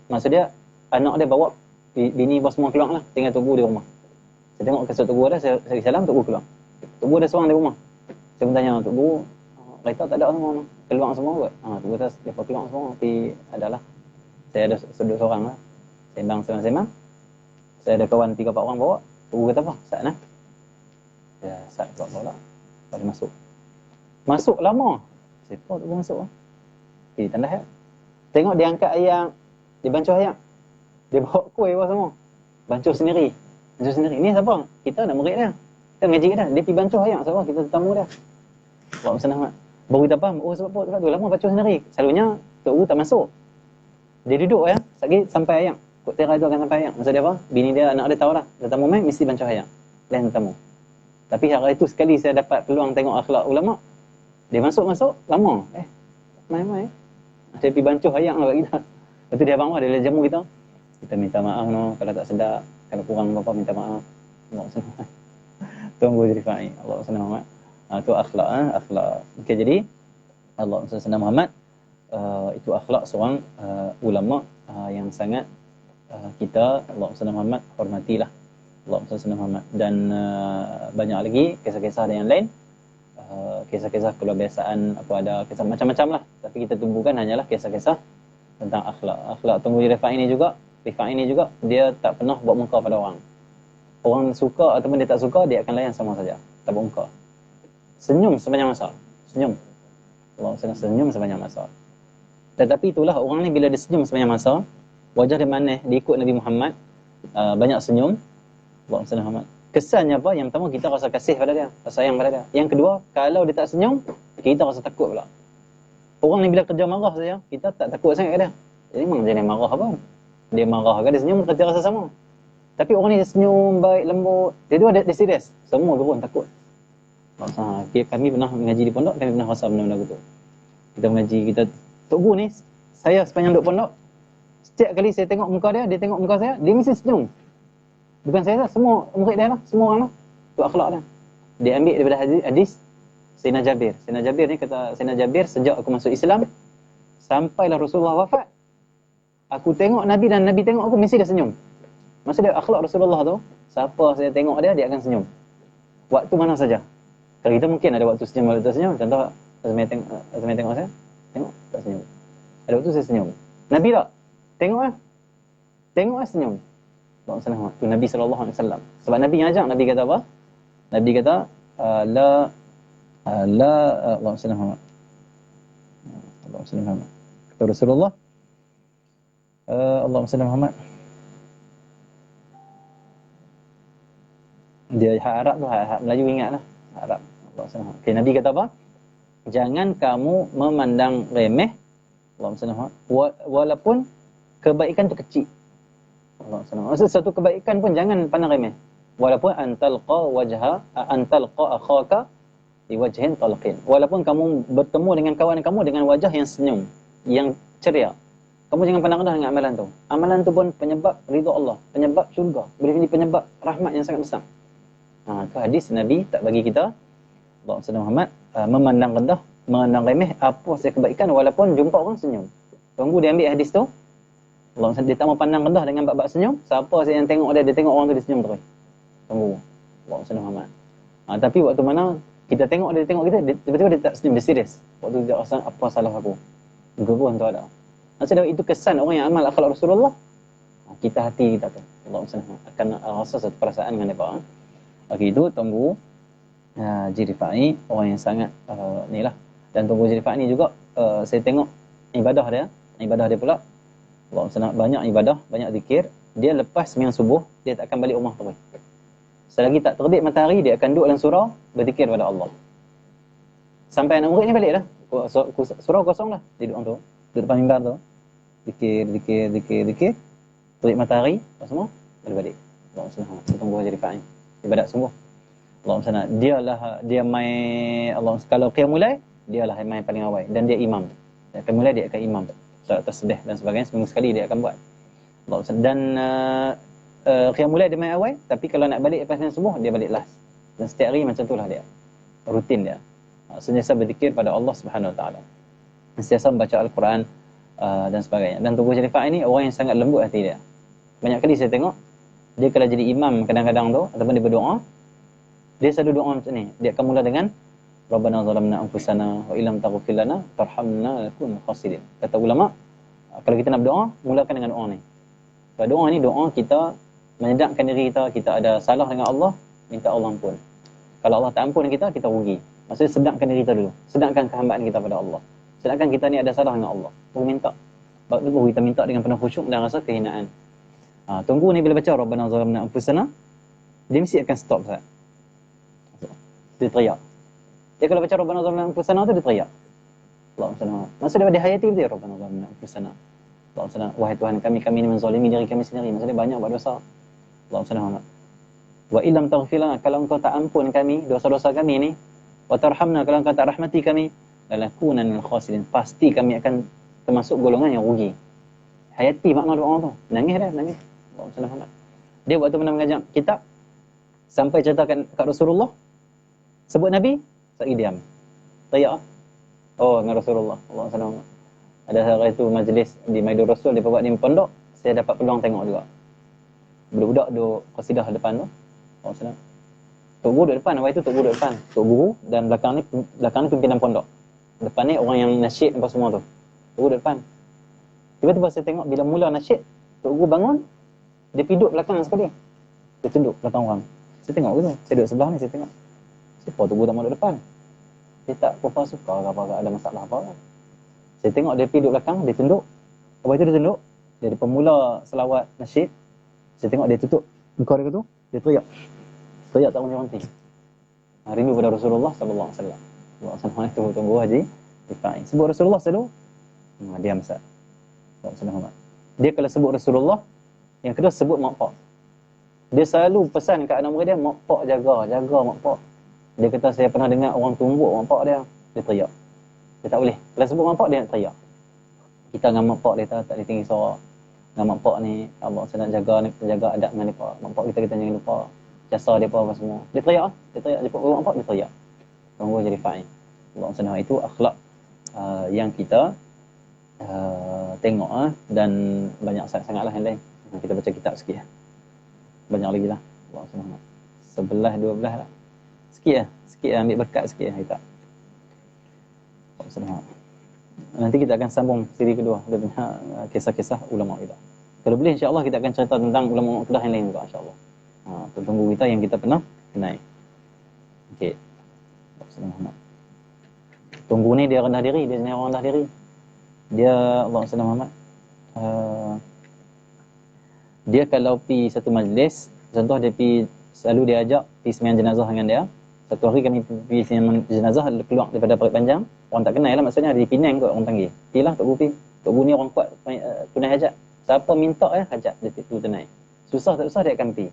Maksud dia, anak dia bawa, bini bos semua keluar lah, tinggal Tok Guru di rumah. Saya tengok kasut Tok Guru ada, saya salam, Tok Guru keluar. Tok Guru ada seorang di rumah. Saya pun tanya, Tok Guru, kereta tak ada semua. keluar semua kot. Tu kata depa keluar semua, tapi adalah saya ada sudut seorang lah. Sembang. Saya ada kawan 3-4 orang bawa. Guru kata apa? Sat nah. Ya, sat bawa. Pada masuk. Masuk lama. Siapa tu masuk ah? Tanda ya. Tengok dia angkat ayam, dia bancuh ayam. Dia bawa kuih apa semua. Bancuh sendiri. Ni siapa? Kita nak murid dia. Kita mengaji dia. Dia pergi bancuh ayam siapa? Kita tetamu dia. Bawa senang mak. Baru kita faham, oh sebab apa tu lama bancuh sendiri. Selalunya tok guru tak masuk. Dia duduk ya, sekali sampai ayam. Kok terai tu akan sampai ayam. Maksud dia apa? Bini dia, anak dia tahu lah. Tetamu mai mesti bancuh ayam. Lain tetamu. Tapi hari itu sekali saya dapat peluang tengok akhlak ulama. Dia masuk lama. Mai. Dia pergi bancuh ayam lah kat kita. Lepas tu dia abang dia jamu kita. Kita minta maaf no kalau tak sedap, kalau kurang apa minta maaf. Allah senang. Tunggu jadi fa'i. Allah senang. Itu akhlak akhlak. Okey, jadi Allah Rasulullah Muhammad itu akhlak seorang ulama yang sangat kita Allah Rasulullah Muhammad hormatilah. Allah Rasulullah Muhammad. Dan banyak lagi kisah-kisah yang lain. Kisah-kisah kebiasaan apa ada kisah macam-macam lah, tapi kita tumbuhkan hanyalah kisah-kisah tentang akhlak tumbuh di Rifai ini juga dia tak pernah buat muka pada orang suka ataupun dia tak suka, dia akan layan sama saja, tak buat muka, senyum sepanjang masa, Allah senyum sepanjang masa. Tetapi itulah orang ni bila dia senyum sepanjang masa, wajah dia manis, dia ikut Nabi Muhammad, banyak senyum, Allah Muhammad. Kesannya apa? Yang pertama kita rasa kasih pada dia, rasa sayang pada dia. Yang kedua, kalau dia tak senyum, kita rasa takut pula. Orang ni bila kerja marah saja, kita tak takut sangat kat dia. Jadi memang jenis marah apa? Dia marah ke dia senyum, kita rasa sama. Tapi orang ni dia senyum, baik, lembut, dia tu ada serius. Semua gerun takut. Kami pernah mengaji di pondok, kami pernah rasa benda-benda gitu. Kita mengaji, Tok Guru ni, saya sepanjang duduk pondok, setiap kali saya tengok muka dia tengok muka saya, dia mesti senyum. Bukan saya lah, semua murid dia lah, semua orang lah. Itu akhlak dia. Dia ambil daripada hadis Sayyidina Jabir. Sayyidina Jabir ni kata, Sayyidina Jabir, sejak aku masuk Islam, sampailah Rasulullah wafat, aku tengok Nabi dan Nabi tengok aku, mesti dia senyum. Maksudnya akhlak Rasulullah tu, siapa saya tengok dia akan senyum. Waktu mana saja. Kalau kita mungkin ada waktu senyum, waktu tak senyum. Contoh, Azmi tengok saya, tengok, tak senyum. Ada waktu saya senyum. Nabi tak? Tengok senyum. Tu Nabi SAW. Sebab Nabi yang ajak, Nabi kata apa? Nabi kata Allah SAW. Kata Rasulullah Allah SAW. Dia harap tu, harap Melayu ingatlah. Harap Allah SWT. Okay, Nabi kata apa? Jangan kamu memandang remeh Allah SWT, walaupun kebaikan tu kecil. Maksud satu kebaikan pun jangan pandang remeh. Walaupun antalqa akhaka di wajhin talqin. Walaupun kamu bertemu dengan kawan kamu dengan wajah yang senyum, yang ceria. Kamu jangan pandang rendah dengan amalan tu. Amalan tu pun penyebab ridha Allah, penyebab syurga, boleh jadi penyebab rahmat yang sangat besar. Itu hadis Nabi tak bagi kita Allah Muhammad memandang rendah, memandang remeh apa saja kebaikan walaupun jumpa orang senyum. Tunggu dia ambil hadis tu. Allah dia tak mau pandang rendah dengan bab-bab senyum. Siapa saja yang tengok dia tengok orang tu dia senyum terus. Tunggu. Allah Muhammad. Tapi waktu mana kita tengok dia tengok kita, tiba-tiba dia tak senyum, dia serius. Waktu dia rasa apa salah aku. Gerun tu ada. Maksudnya itu kesan orang yang amal akhlak Rasulullah. Kita hati kita tu. Allah akan rasa satu perasaan dengan mereka. Okey, itu tunggu Jirifai, orang yang sangat ni lah. Dan tunggu Jirifai ni juga saya tengok ibadah dia pula. Allah senang banyak ibadah, banyak zikir. Dia lepas sembahyang subuh, dia tak akan balik rumah terus. Selagi tak terbit matahari, dia akan duduk dalam surau berzikir kepada Allah. Sampai anak murid ni balik dah. Surau kosong dah. Dia duduk tu, duduk depan mimbar tu. Zikir. Terbit matahari, apa semua, balik. Allah senang. Tunggu jadi fa'i. Ibadat sungguh. Allah senang. Dia mai Allah kalau qiyamul lail, dialah yang mai paling awal dan dia imam. Qiyamul lail dia akan imam. Salat tasbih dan sebagainya seminggu sekali dia akan buat. Dan qiyamul lail dia main awal, tapi kalau nak balik lepas subuh dia balik last. Dan setiap hari macam itulah dia. Rutin dia. Sentiasa berzikir pada Allah Subhanahu Wa Taala. Sentiasa membaca Al-Quran dan sebagainya. Dan Tubuh Jarifah ini orang yang sangat lembut hati dia. Banyak kali saya tengok dia kalau jadi imam kadang-kadang tu ataupun dia berdoa, dia selalu doa macam ni. Dia akan mula dengan Rabbana zalamna anfusana wa illam taghfir lana tarhamna lanakunanna khasirin. Kata ulama, kalau kita nak berdoa, mulakan dengan doa ni. Kalau doa ni doa kita menyedakkan diri kita, kita ada salah dengan Allah, minta Allah ampun. Kalau Allah tak ampun kita, kita rugi. Maksudnya sedangkan diri kita dulu. Sedangkan kehambaan kita pada Allah. Sedangkan kita ni ada salah dengan Allah. Tunggu minta. Baru kita minta dengan penuh khusyuk dan rasa kehinaan. Tunggu ni bila baca Rabbana zalamna anfusana, dia mesti akan stop Ustaz. Dia teriak. Dia kalau baca Rabbana zalamna anfusana tu dia teriak. Allahumma salli. Maksudnya dia hayati dia Rabbana zalamna anfusana. Allahumma salli. Wahai Tuhan kami ni menzalimi diri kami sendiri. Maksudnya banyak buat dosa. Allahumma salli. Wa illam taghfir lana, kalau engkau tak ampun kami dosa-dosa kami ni, wa tarhamna, kalau engkau tak rahmati kami, lanakunanna minal khasirin, pasti kami akan termasuk golongan yang rugi. Hayati makna doa tu. Nangis dah, nangis. Allahumma salli Muhammad. Dia waktu pernah mengajak kitab sampai ceritakan kat Rasulullah, sebut Nabi, tak diam. Teriak. Oh, dengan Rasulullah. Allahumma salli Muhammad. Ada hari itu majlis di Maidul Rasul, dia buat di pondok, saya dapat peluang tengok juga. Budak-budak duduk qasidah depan tu. Allahumma. Tok Guru duduk depan, awal itu Tok Guru duduk depan. Tok Guru dan belakang ni pimpinan pondok. Depan ni orang yang nasyid apa semua tu. Tok Guru duduk depan. Tiba-tiba saya tengok bila mula nasyid, Tok Guru bangun, dia pergi duduk belakang sekali. Dia tunduk belakang orang. Saya tengok gitu. Saya duduk sebelah ni, saya tengok. Siapa Tok Guru tak mau duduk depan? Dia tak apa suka ke apa, ada masalah apa. Saya tengok dia pergi duduk belakang, dia tunduk. Lepas itu dia tunduk, dia di pemula selawat nasyid. Saya tengok dia tutup muka dia tu, dia teriak. Teriak tak berhenti. Rindu pada Rasulullah sallallahu alaihi wasallam. Allah Subhanahu itu tunggu haji Rifai. Sebut Rasulullah selalu diam Ustaz. Sallallahu. Dia kalau sebut Rasulullah, yang kedua sebut mak pak. Dia selalu pesan kat anak murid dia, mak pak jaga mak pak. Dia kata saya pernah dengar orang tumbuk mak pak dia teriak. Dia tak boleh. Kalau sebut mak pak dia nak teriak. Kita dengan mak pak dia tak boleh tinggi suara. Dengan mak pak ni Allah sedang jaga adab dengan depa. Mak pak kita jangan lupa jasa depa apa semua. Dia teriak dia pun mak pak dia teriak. Tunggu jadi fa'in. Allah Subhanahu itu akhlak yang kita tengok dan banyak sangatlah yang lain. Kita baca kitab sikit banyak lagi lah. Allah Subhanahu 11 12 lah. Sikit ambil berkat sikit kita. Allah Subhanahu. Nanti kita akan sambung siri kedua dengan kisah-kisah ulama kita. Kalau boleh insya-Allah kita akan cerita tentang ulama Mu'tazilah yang lain juga insya-Allah. Tunggu kita yang kita pernah kenal. Okey. Muhammad. Tunggu ni dia rendah diri, dia jenis orang rendah diri. Dia Allah Subhanahu Muhammad. Dia kalau pi satu majlis, contoh dia pi selalu dia ajak pi sembahyang jenazah dengan dia. Satu hari kami pi sembahyang jenazah keluar daripada Parit Panjang, orang tak kenal lah maksudnya di Penang kot orang panggil. Pilah Tok Guru pi. Tok Guru ni orang kuat tunai hajat. Siapa minta hajat dia tu tunai. Susah tak susah dia akan pi.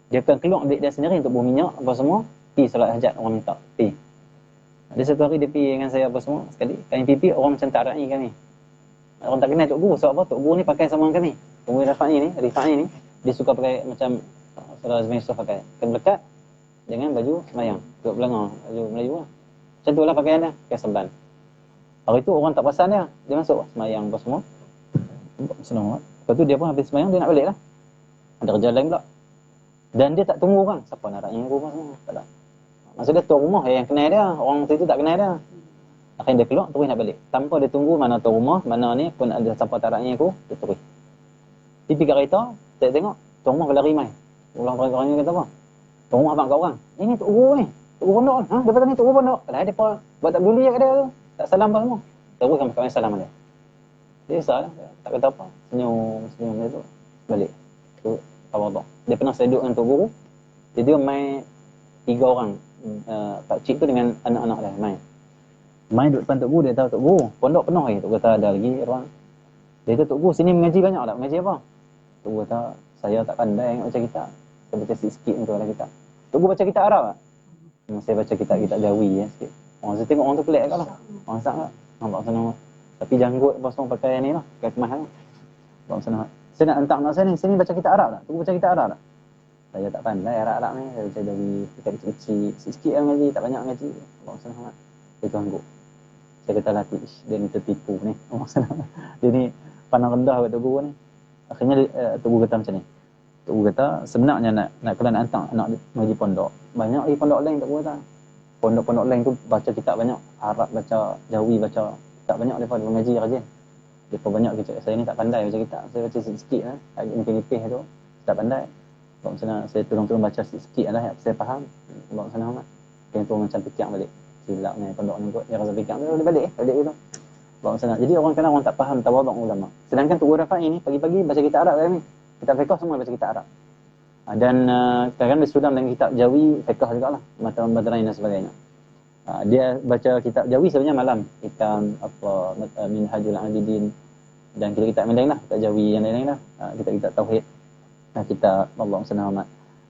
Dia akan keluar duit dia sendiri untuk buang minyak apa semua, pi solat hajat orang minta, pi. Ada satu hari dia pi dengan saya apa semua sekali. Kami pi orang macam tak rai kami. Orang tak kenal Tok Guru, sebab apa? Tok Guru ni pakai sama kami. Tok Guru Rifai ni, dia suka pakai macam Saudara Azmi Yusuf pakai. Kena lekat dengan baju semayang. Duduk belanga, baju Melayu lah. Macam tu lah pakaian dia, pakai serban. Hari tu orang tak perasan dia. Dia masuk semayang apa semua. Senang. Lepas tu dia pun habis semayang, dia nak balik lah. Ada kerja lain pula. Dan dia tak tunggu orang. Siapa nak yang rumah semua? Tak ada. Maksudnya tuan rumah yang kenal dia. Orang tu tak kenal dia. Akhirnya dia keluar, terus nak balik. Tanpa dia tunggu mana tuan rumah, mana ni pun ada siapa tak raknya aku, dia terus. Di pergi kereta, saya tengok, tuan rumah berlari mai. Orang-orang ni kata apa? Tuan rumah abang kat orang. Ini Tok Guru ni. Tok Guru pondok. Dia kata ni Tok Guru pondok. Lah dia buat tak peduli kat dia tu. Tak salam apa semua. Terus kan kami salam dia. Dia salah, tak kata apa. Senyum dia tu. Balik. Tu tawaduk. Dia pernah saya duduk dengan Tok Guru. Dia main 3 orang. Pak cik tu dengan anak-anak dia main duduk depan Tok Guru. Dia tahu Tok Guru pondok penuh lagi. Tok kata ada lagi orang. Dia kata Tok Guru sini mengaji banyak tak? Mengaji apa? Tok Guru kata saya tak pandai baca kitab. Saya baca sikit untuk ada kitab. Tok Guru baca kitab Arab tak? Saya baca kitab Jawi sikit. Saya tengok orang tu pelik kat lah. Orang sangat nampak senang. Tapi janggut apa semua pakai ni lah. Pakai kemas lah. Nampak senang. Saya nak hantar anak saya ni. Sini baca kitab Arab tak? Tok Guru baca kitab Arab tak? Saya tak pandai Arab ni. Saya baca Jawi. Kitab kecil-kecil. Sikit yang ngaji. Tak banyak ngaji. Nampak senang. Dia ganggu. Saya kata latih. Dia ni tertipu ni. Nampak senang. Dia ni pandang rendah kat Tok Guru ni. Akhirnya Tok Guru kata macam ni. Tok Guru kata sebenarnya nak kalau nak hantar anak pergi pondok, banyak lagi pondok lain Tok Guru kata. pondok-pondok lain tu baca kitab banyak, Arab baca, Jawi baca kitab banyak, mereka mengaji rajin. Mereka banyak kita, saya ni tak pandai baca kitab, saya baca sikit-sikit lah, mungkin nipis tu, tak pandai. Kalau misalnya saya tolong-tolong baca sikit lah, saya faham. Kalau misalnya yang tu macam fikir balik, silap ni pondok ni kot, dia rasa fikir balik gitu. Kalau misalnya, jadi orang kadang orang tak faham tawaduk ulama. Sedangkan tu Rafai ni pagi-pagi baca kitab Arab kan ni, kitab fiqh semua baca kitab Arab. Dan kadang-kadang dia sudah dengan kitab Jawi fiqh jugalah, matan lain dan sebagainya. Dia baca kitab Jawi sebenarnya malam, kitab apa Minhajul Abidin dan kitab-kitab yang lain lah, kitab Jawi yang lain-lain lah, kitab-kitab tauhid, kitab Allah SWT,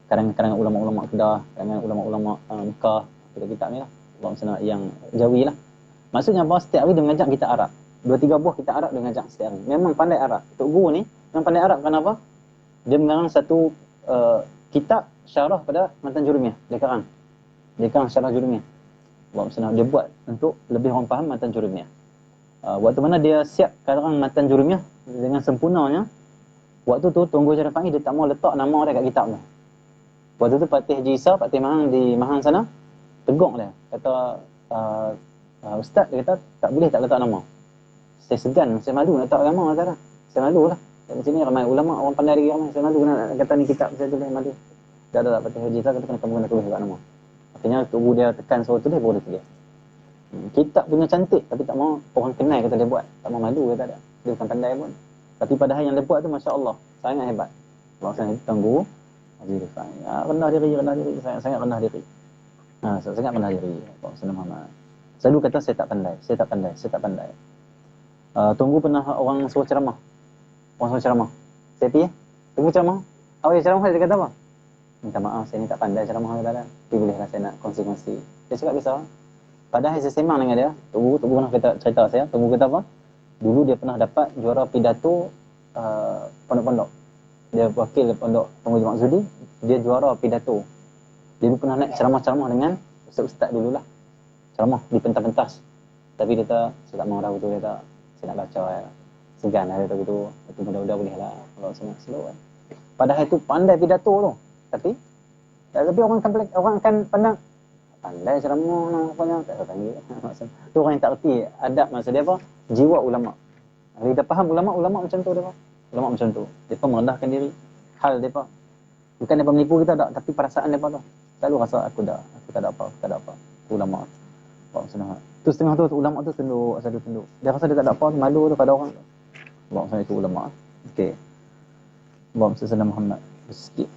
kadang-kadang ulama-ulama Kedah, kadang ulama-ulama Mekah, kitab-kitab ni lah, Allah SWT yang Jawi lah. Maksudnya bahawa setiap hari dia mengajak kitab Arab, 2-3 buah kitab Arab dia mengajak setiap hari. Memang pandai Arab. Tok Guru ni memang pandai Arab. Kenapa? Dia mengarang satu kitab syarah pada Matan Jurumiyah. Dia karang syarah Jurumiyah. Dia buat untuk lebih orang faham Matan Jurumiyah. Waktu mana dia siap karang Matan Jurumiyah dengan sempurnanya, waktu tu Tunggu Rafai dia tak mau letak nama dia kat kitab tu. Waktu tu Patih Haji Isa, Patih Mahang di Mahang sana, tegur dia. Kata, Ustaz, dia kata tak boleh tak letak nama. Saya segan, saya malu nak letak nama sekarang. Saya malu lah. Di sini ramai ulama, orang pandai lagi ramai. Saya malu nak kata ni kitab saya tulis, malu. Tak ada Patih Haji Isa kata kena tulis kat nama. Akhirnya Tunggu dia tekan suruh tulis, baru dia tulis. Kitab punya cantik, tapi tak mau orang kenal kata dia buat. Tak mau malu kata dia. Dia bukan pandai pun. Tapi padahal yang dia buat tu Masya Allah, sangat hebat. Maksudnya Tunggu Haji Rafai. Rendah diri, sangat rendah diri. Sangat rendah diri. Maksudnya Muhammad. Selalu kata saya tak pandai. Tunggu pernah orang suruh ceramah. Saya pergi, Tunggu ceramah. Awak ceramah dia kata apa? Minta maaf, saya ni tak pandai ceramah kata. Tapi bolehlah saya nak kongsi-kongsi. Dia cakap bisa. Padahal saya sembang dengan dia. Tunggu pernah cerita saya. Tunggu kata apa? Dulu dia pernah dapat juara pidato pondok-pondok. Dia wakil pondok Tunggu Maksudi. Dia juara pidato. Dia dulu pernah naik ceramah-ceramah dengan ustaz-ustaz dululah. Ceramah di pentas-pentas. Tapi dia kata, saya tak mahu dah betul, dia kata, saya nak baca segan lah, dia kata begitu. Itu mudah-mudah boleh lah, kalau semua slow kan. Padahal itu pandai pidato tu. Tapi orang akan pandang, pandai ceramah, namanya, tak tahu panggil. Itu orang yang tak erti adab, maksud dia apa? Jiwa ulama. Bila dia faham ulama macam tu, dia ulama macam tu. Dia merendahkan diri. Hal dia bukan dia menipu kita tak, tapi perasaan dia tu. Selalu rasa aku tak ada apa. Ulama. Tu setengah tu ulama tu tunduk. Dia rasa dia tak ada apa, malu tu pada orang tu. Maksudnya itu ulama. Okey. Allahumma salli ala Muhammad. Sikit.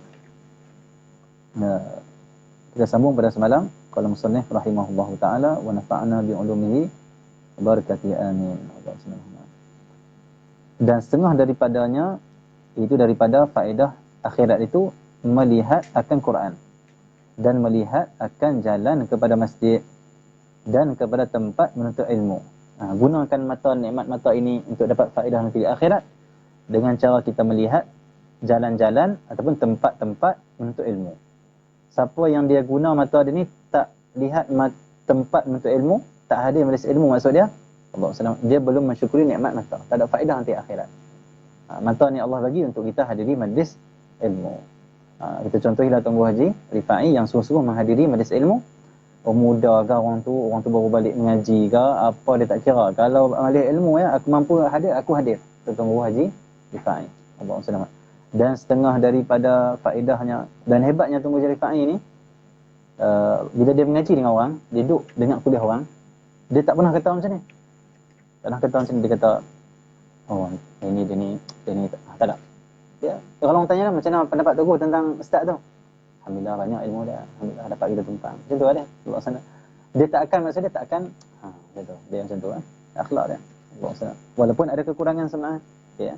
Kita sambung pada semalam. Qala musannif rahimahullahu taala wa nafa'na bi ulumihi wa barakatihi amin. Dan setengah daripadanya itu daripada faedah akhirat itu melihat akan Quran dan melihat akan jalan kepada masjid dan kepada tempat menuntut ilmu. Gunakan nikmat mata ini untuk dapat faedah nanti di akhirat dengan cara kita melihat jalan-jalan ataupun tempat-tempat menuntut ilmu. Siapa yang dia guna mata dia ni tak lihat tempat menuntut ilmu, tak hadir majlis ilmu, maksud dia dia belum mensyukuri nikmat mata. Tak ada faedah nanti akhirat. Mata ni Allah bagi untuk kita hadiri majlis ilmu. Kita contohilah Tunggu Haji Rafai yang sungguh-sungguh menghadiri majlis ilmu. Muda ke orang tu baru balik mengaji ke apa, dia tak kira. Kalau majlis ilmu aku mampu hadir, aku hadir. Tunggu Haji Rafai. Allahumma salli. Dan setengah daripada faedahnya dan hebatnya Tunggu Haji Rafai ni, bila dia mengaji dengan orang, dia duduk dengar kuliah orang, dia tak pernah kata macam ni. Dia kata, oh ini tak ada. Kalau orang tanya macam mana pendapat Tunggu tentang ustaz tu, alhamdulillah banyak ilmu dia, alhamdulillah dapat kita tumpang. Macam tu ada. Allah sana. Dia tak akan gitu. Dia macam tu akhlak dia. Allah sana. Walaupun ada kekurangan sebenarnya, ya.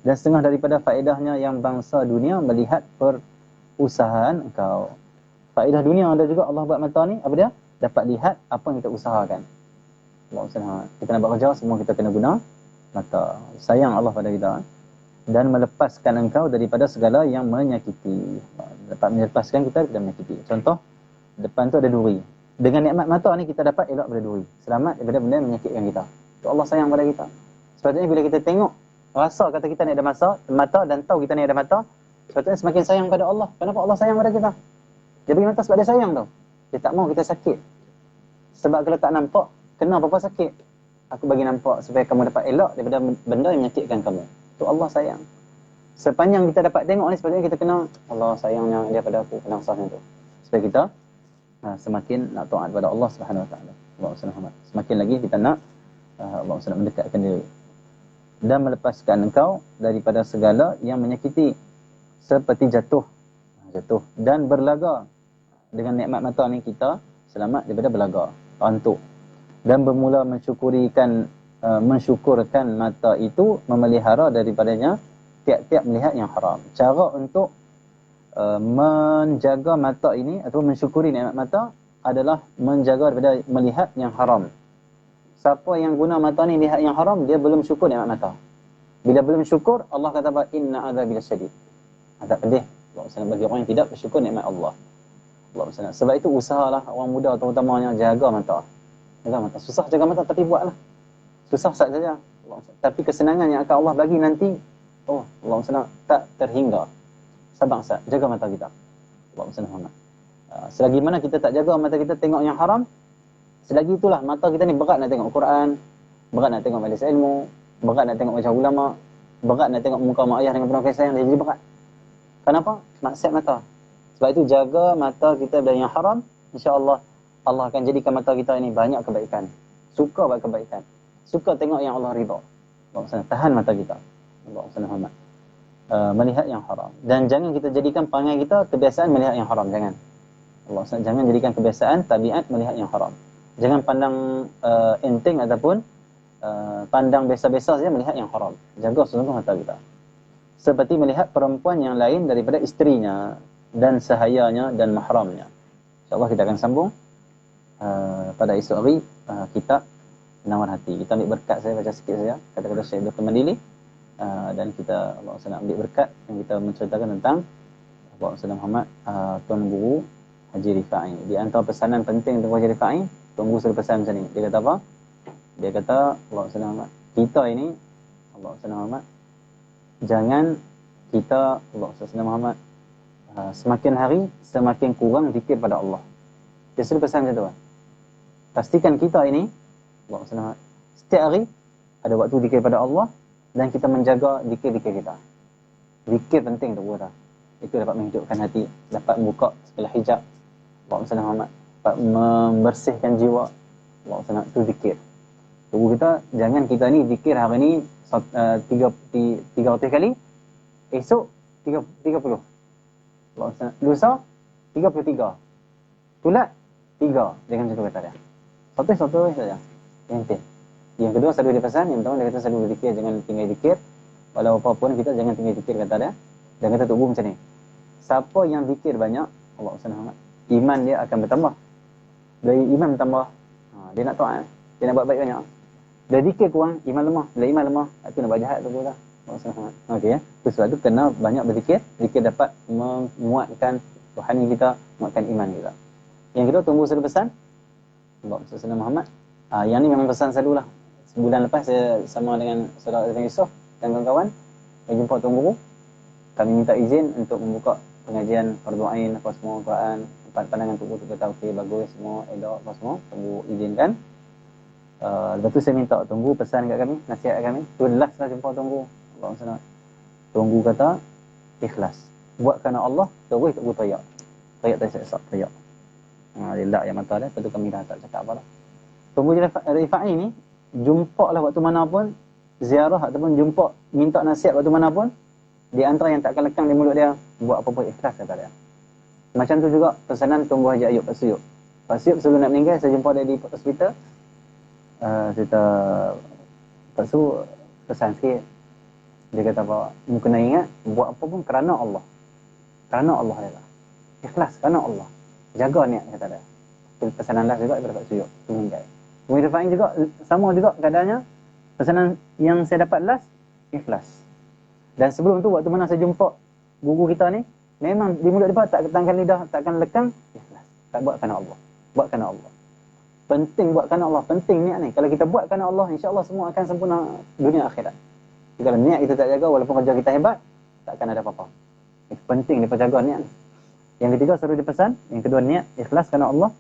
Dan setengah daripada faedahnya yang bangsa dunia melihat perusahaan engkau. Faedah dunia ada juga Allah buat mata ni, apa dia? Dapat lihat apa yang kita usahakan. Allah sana. Kita nak buat kerja, semua kita kena guna mata. Sayang Allah pada kita. Dan melepaskan engkau daripada segala yang menyakiti. Dapat melepaskan kita menyakiti. Contoh, depan tu ada duri. Dengan nikmat mata ni kita dapat elak daripada duri. Selamat daripada benda yang menyakitkan kita. Itu Allah sayang pada kita. Sepatutnya bila kita tengok, rasa kata kita ni ada mata dan tahu kita ni ada mata, sepatutnya semakin sayang pada Allah. Kenapa Allah sayang pada kita? Dia bagi mata sebab dia sayang tau. Dia tak mau kita sakit. Sebab kalau tak nampak, kena apa-apa sakit. Aku bagi nampak supaya kamu dapat elok daripada benda yang menyakitkan kamu. Tu Allah sayang. Sepanjang kita dapat tengok ni, sepatutnya kita kena Allah sayangnya dia pada aku, kena sahnya tu. Supaya kita semakin nak taat kepada Allah Subhanahu Wa Taala. Allah Subhanahu. Semakin lagi kita nak Allah Subhanahu mendekatkan diri dan melepaskan engkau daripada segala yang menyakiti, seperti jatuh dan berlaga. Dengan nikmat mata ni kita selamat daripada berlaga, rantuk, dan bermula mensyukurkan mata itu, memelihara daripadanya tiap-tiap melihat yang haram. Cara untuk menjaga mata ini atau mensyukuri nikmat mata adalah menjaga daripada melihat yang haram. Siapa yang guna mata ni lihat yang haram, dia belum syukur nikmat mata. Bila belum syukur, Allah kata inna adzabi lasyadid. Azab pedih Allah SWT bagi orang yang tidak bersyukur nikmat Allah. Allah SWT. Sebab itu usahalah orang muda terutamanya jaga mata. Jaga mata. Susah jaga mata tapi buatlah. Susah saja. Tapi kesenangan yang akan Allah bagi nanti, Allah SWT tak terhingga. Sabar sat, jaga mata kita. Allah SWT. Selagi mana kita tak jaga mata kita tengok yang haram, selagi itulah mata kita ni berat nak tengok Quran, berat nak tengok majlis ilmu, berat nak tengok wajah ulama, berat nak tengok muka mak ayah dengan penuh kasih sayang, jadi berat. Kenapa? Maksiat mata. Sebab itu jaga mata kita dari yang haram, insya-Allah Allah akan jadikan mata kita ini banyak kebaikan. Suka buat kebaikan. Suka tengok yang Allah ridha. Allah SWT tahan mata kita. Allah SWT melihat yang haram. Dan jangan kita jadikan perangai kita kebiasaan melihat yang haram, jangan. Allah SWT jangan jadikan kebiasaan tabiat melihat yang haram. Jangan pandang enteng ataupun pandang biasa-biasa saja melihat yang haram. Jaga sungguh mata kita. Seperti melihat perempuan yang lain daripada isterinya dan sahayanya dan mahramnya. InsyaAllah kita akan sambung pada esok hari kitab Nawar Hati. Kita ambil berkat, saya baca sikit saja kata-kata Syekh Dr. Mandili, dan kita Allah SWT ambil berkat yang kita menceritakan tentang Allah SWT Muhammad Tuan Guru Haji Rifai. Di antara pesanan penting Tuan Haji Rifai, Tuan Guru sudah pesan macam ni. Dia kata apa? Dia kata Allah SWT Muhammad, kita ini Allah SWT Muhammad, jangan kita Allah SWT Muhammad semakin hari semakin kurang zikir pada Allah. Dia sudah pesan macam tu. Pastikan kita ini Allah SWT setiap hari ada waktu zikir pada Allah, dan kita menjaga zikir-zikir kita. Zikir penting tu kata. Itu dapat menghidupkan hati, dapat membuka segala hijab. Allah SWT Muhammad dapat membersihkan jiwa. Allah SWT itu zikir. Tunggu kita, jangan kita ni zikir hari ni 300 kali, esok 30. Lusa 33. Tulat 3. Jangan macam tu kata dia. Satu saja. Yang kedua selalu dia pesan, yang pertama dia kata selalu berzikir, jangan tinggal zikir. Walau apapun kita jangan tinggal zikir kata dia. Dan kata tubuh macam ni. Siapa yang zikir banyak, Allah SWT, iman dia akan bertambah. Bila iman bertambah, dia nak taat, dia nak buat baik banyak. Bila zikir kurang, iman lemah. Bila iman lemah, itu nak buat jahat tu pula. Okey ya. Sebab itu kena banyak berzikir. Zikir dapat menguatkan rohani kita, menguatkan iman kita. Yang kedua, tunggu satu pesan. Allah SWT Muhammad. Yang ni memang pesan selalu lah. Sebulan lepas saya sama dengan Saudara Azlan Yusof dan kawan-kawan, saya jumpa Tuan Guru. Kami minta izin untuk membuka pengajian fardu ain apa semua Quran. Pandangan Tuan Guru kata okey, bagus semua, elok apa semua. Tuan Guru izinkan. Lepas tu saya minta Tuan Guru pesan kat kami, nasihat kat kami. Tu last lah jumpa Tuan Guru. Allah SWT. Tuan Guru kata ikhlas. Buat kerana Allah, terus Tuan Guru tayak. Tayak tak sesak, tayak. Dia lak yang mata dia, lepas tu kami dah tak cakap apa lah. Tuan Guru Rifai ni, jumpa lah waktu mana pun, ziarah ataupun jumpa, minta nasihat waktu mana pun, di antara yang tak akan lekang di mulut dia, buat apa-apa ikhlas kata dia. Macam tu juga pesanan Tuan Guru Haji Ayub Pak Suyuk. Pak Suyuk sebelum nak meninggal, saya jumpa dia di hospital. Cerita Pak Suyuk pesan sikit. Dia kata apa, mu kena ingat, buat apa pun kerana Allah. Kerana Allah dia lah. Ikhlas kerana Allah. Jaga niat kata dia. Pesanan last juga daripada Pak Suyuk. Tu meninggal. Murid Rifai juga sama juga keadaannya. Pesanan yang saya dapat last, ikhlas. Dan sebelum tu waktu mana saya jumpa guru kita ni, memang di mulut dia tak ketangkan lidah, takkan lekang, ikhlas. Tak buat kerana Allah. Buat kerana Allah. Penting buat kerana Allah, penting niat ni. Kalau kita buat kerana Allah, insya-Allah semua akan sempurna dunia akhirat. Kalau niat kita tak jaga, walaupun kerja kita hebat, takkan ada apa-apa. Itu penting dia jaga niat ni. Yang ketiga selalu dipesan, yang kedua niat ikhlas kerana Allah.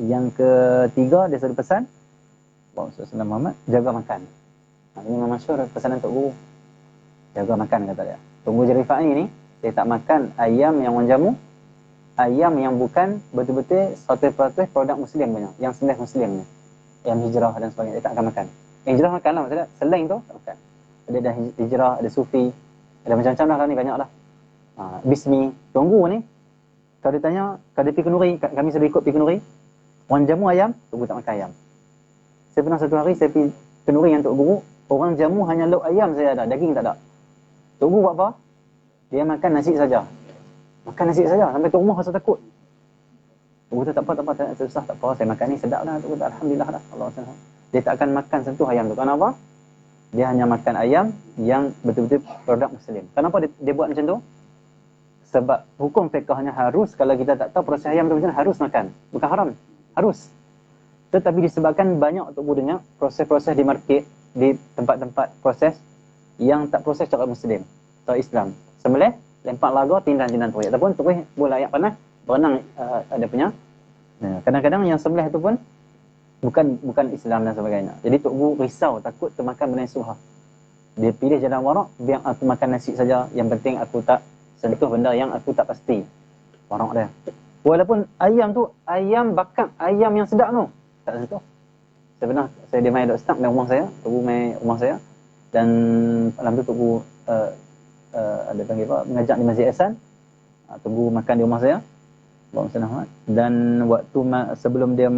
Yang ketiga, dia sudah pesan bahawa Rasulullah Muhammad jaga makan. Ini memang masyhur pesanan Tok Guru. Jaga makan, kata dia. Tunggu Rifai ni, dia tak makan ayam yang menjamu, ayam yang bukan betul-betul 100% produk Muslim punya, yang sembelih Muslimnya, yang hijrah dan sebagainya, dia tak akan makan. Hijrah makan lah, maksudnya selain tu tak makan. Ada dah hijrah, ada sufi, ada macam-macam lah ni, banyak lah. Bismi, tunggu ni, kalau dia tanya, kalau dia pergi kenuri, kami sudah ikut pergi kenuri, orang jamu ayam, tunggu tak makan ayam. Saya pernah satu hari, saya pergi kenuri yang Tok Guru, orang jamu hanya lauk ayam saya ada, daging tak ada. Tunggu buat apa? Dia makan nasi saja. Makan nasi saja, sampai Tok Rumah rasa takut. Tok Guru tak apa, tak susah, tak apa, saya makan ni sedap dah, Tok Guru, alhamdulillah dah. Allah SWT. Dia tak akan makan sentuh ayam tu. Kenapa? Dia hanya makan ayam yang betul-betul produk Muslim. Kenapa dia buat macam tu? Sebab hukum fiqahnya harus, kalau kita tak tahu proses ayam tu macam mana, harus makan. Bukan haram, harus. Tetapi disebabkan banyak Tok Guru dengar proses-proses di market, di tempat-tempat proses yang tak proses cara Muslim atau Islam. Sembelih, lempar laga, tindan-tindan tuai. Ataupun tuai bola ayam panas, berenang ada punya. Kadang-kadang yang sembelih tu pun bukan Islam dan sebagainya. Jadi Tok Guru risau, takut termakan benda yang subhah. Dia pilih jalan warak, biar aku makan nasi saja. Yang penting aku tak sentuh benda yang aku tak pasti. Warak dia. Walaupun ayam tu, ayam bakar, ayam yang sedap tu, tak sentuh. Sebenarnya dia main duk start dalam rumah saya, Tok Guru main rumah saya. Dan malam tu Tok Guru ada panggil apa, mengajak di Masjid Ihsan. Tok Guru makan di rumah saya. Dan waktu sebelum dia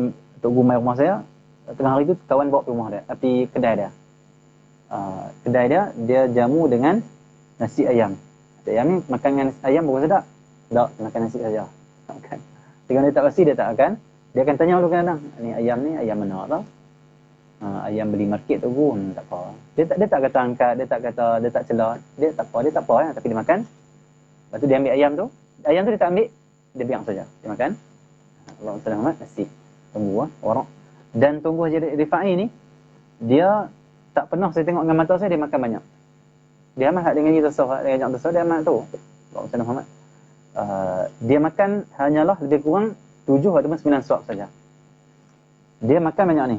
Tok Guru main rumah saya, tengah hari tu kawan bawa pergi rumah dia, api kedai dia. Kedai dia jamu dengan nasi ayam. Nasi ayam ni makan dengan ayam baru sedap. Tak, makan nasi saja. Makan. Jika dia tak pasti, dia tak akan. Dia akan tanya dulu kadang-kadang, ni ayam mana tau? Ayam beli market tu pun tak apa. Dia tak kata angkat, dia tak kata, dia tak celah. Dia tak apa ya, tapi dia makan. Lepas tu dia ambil ayam tu. Ayam tu dia tak ambil, dia biar saja. Dia makan. Allah SWT, nasi. Tunggu orang. Dan tunggu Haji Rifai ni, dia tak pernah saya tengok dengan mata saya dia makan banyak. Dia amat dengan kita sohat, dia ajak tu, dia amat tu. Allah SWT. Dia makan hanyalah lebih kurang 7 ataupun 9 suap saja. Dia makan banyak ni.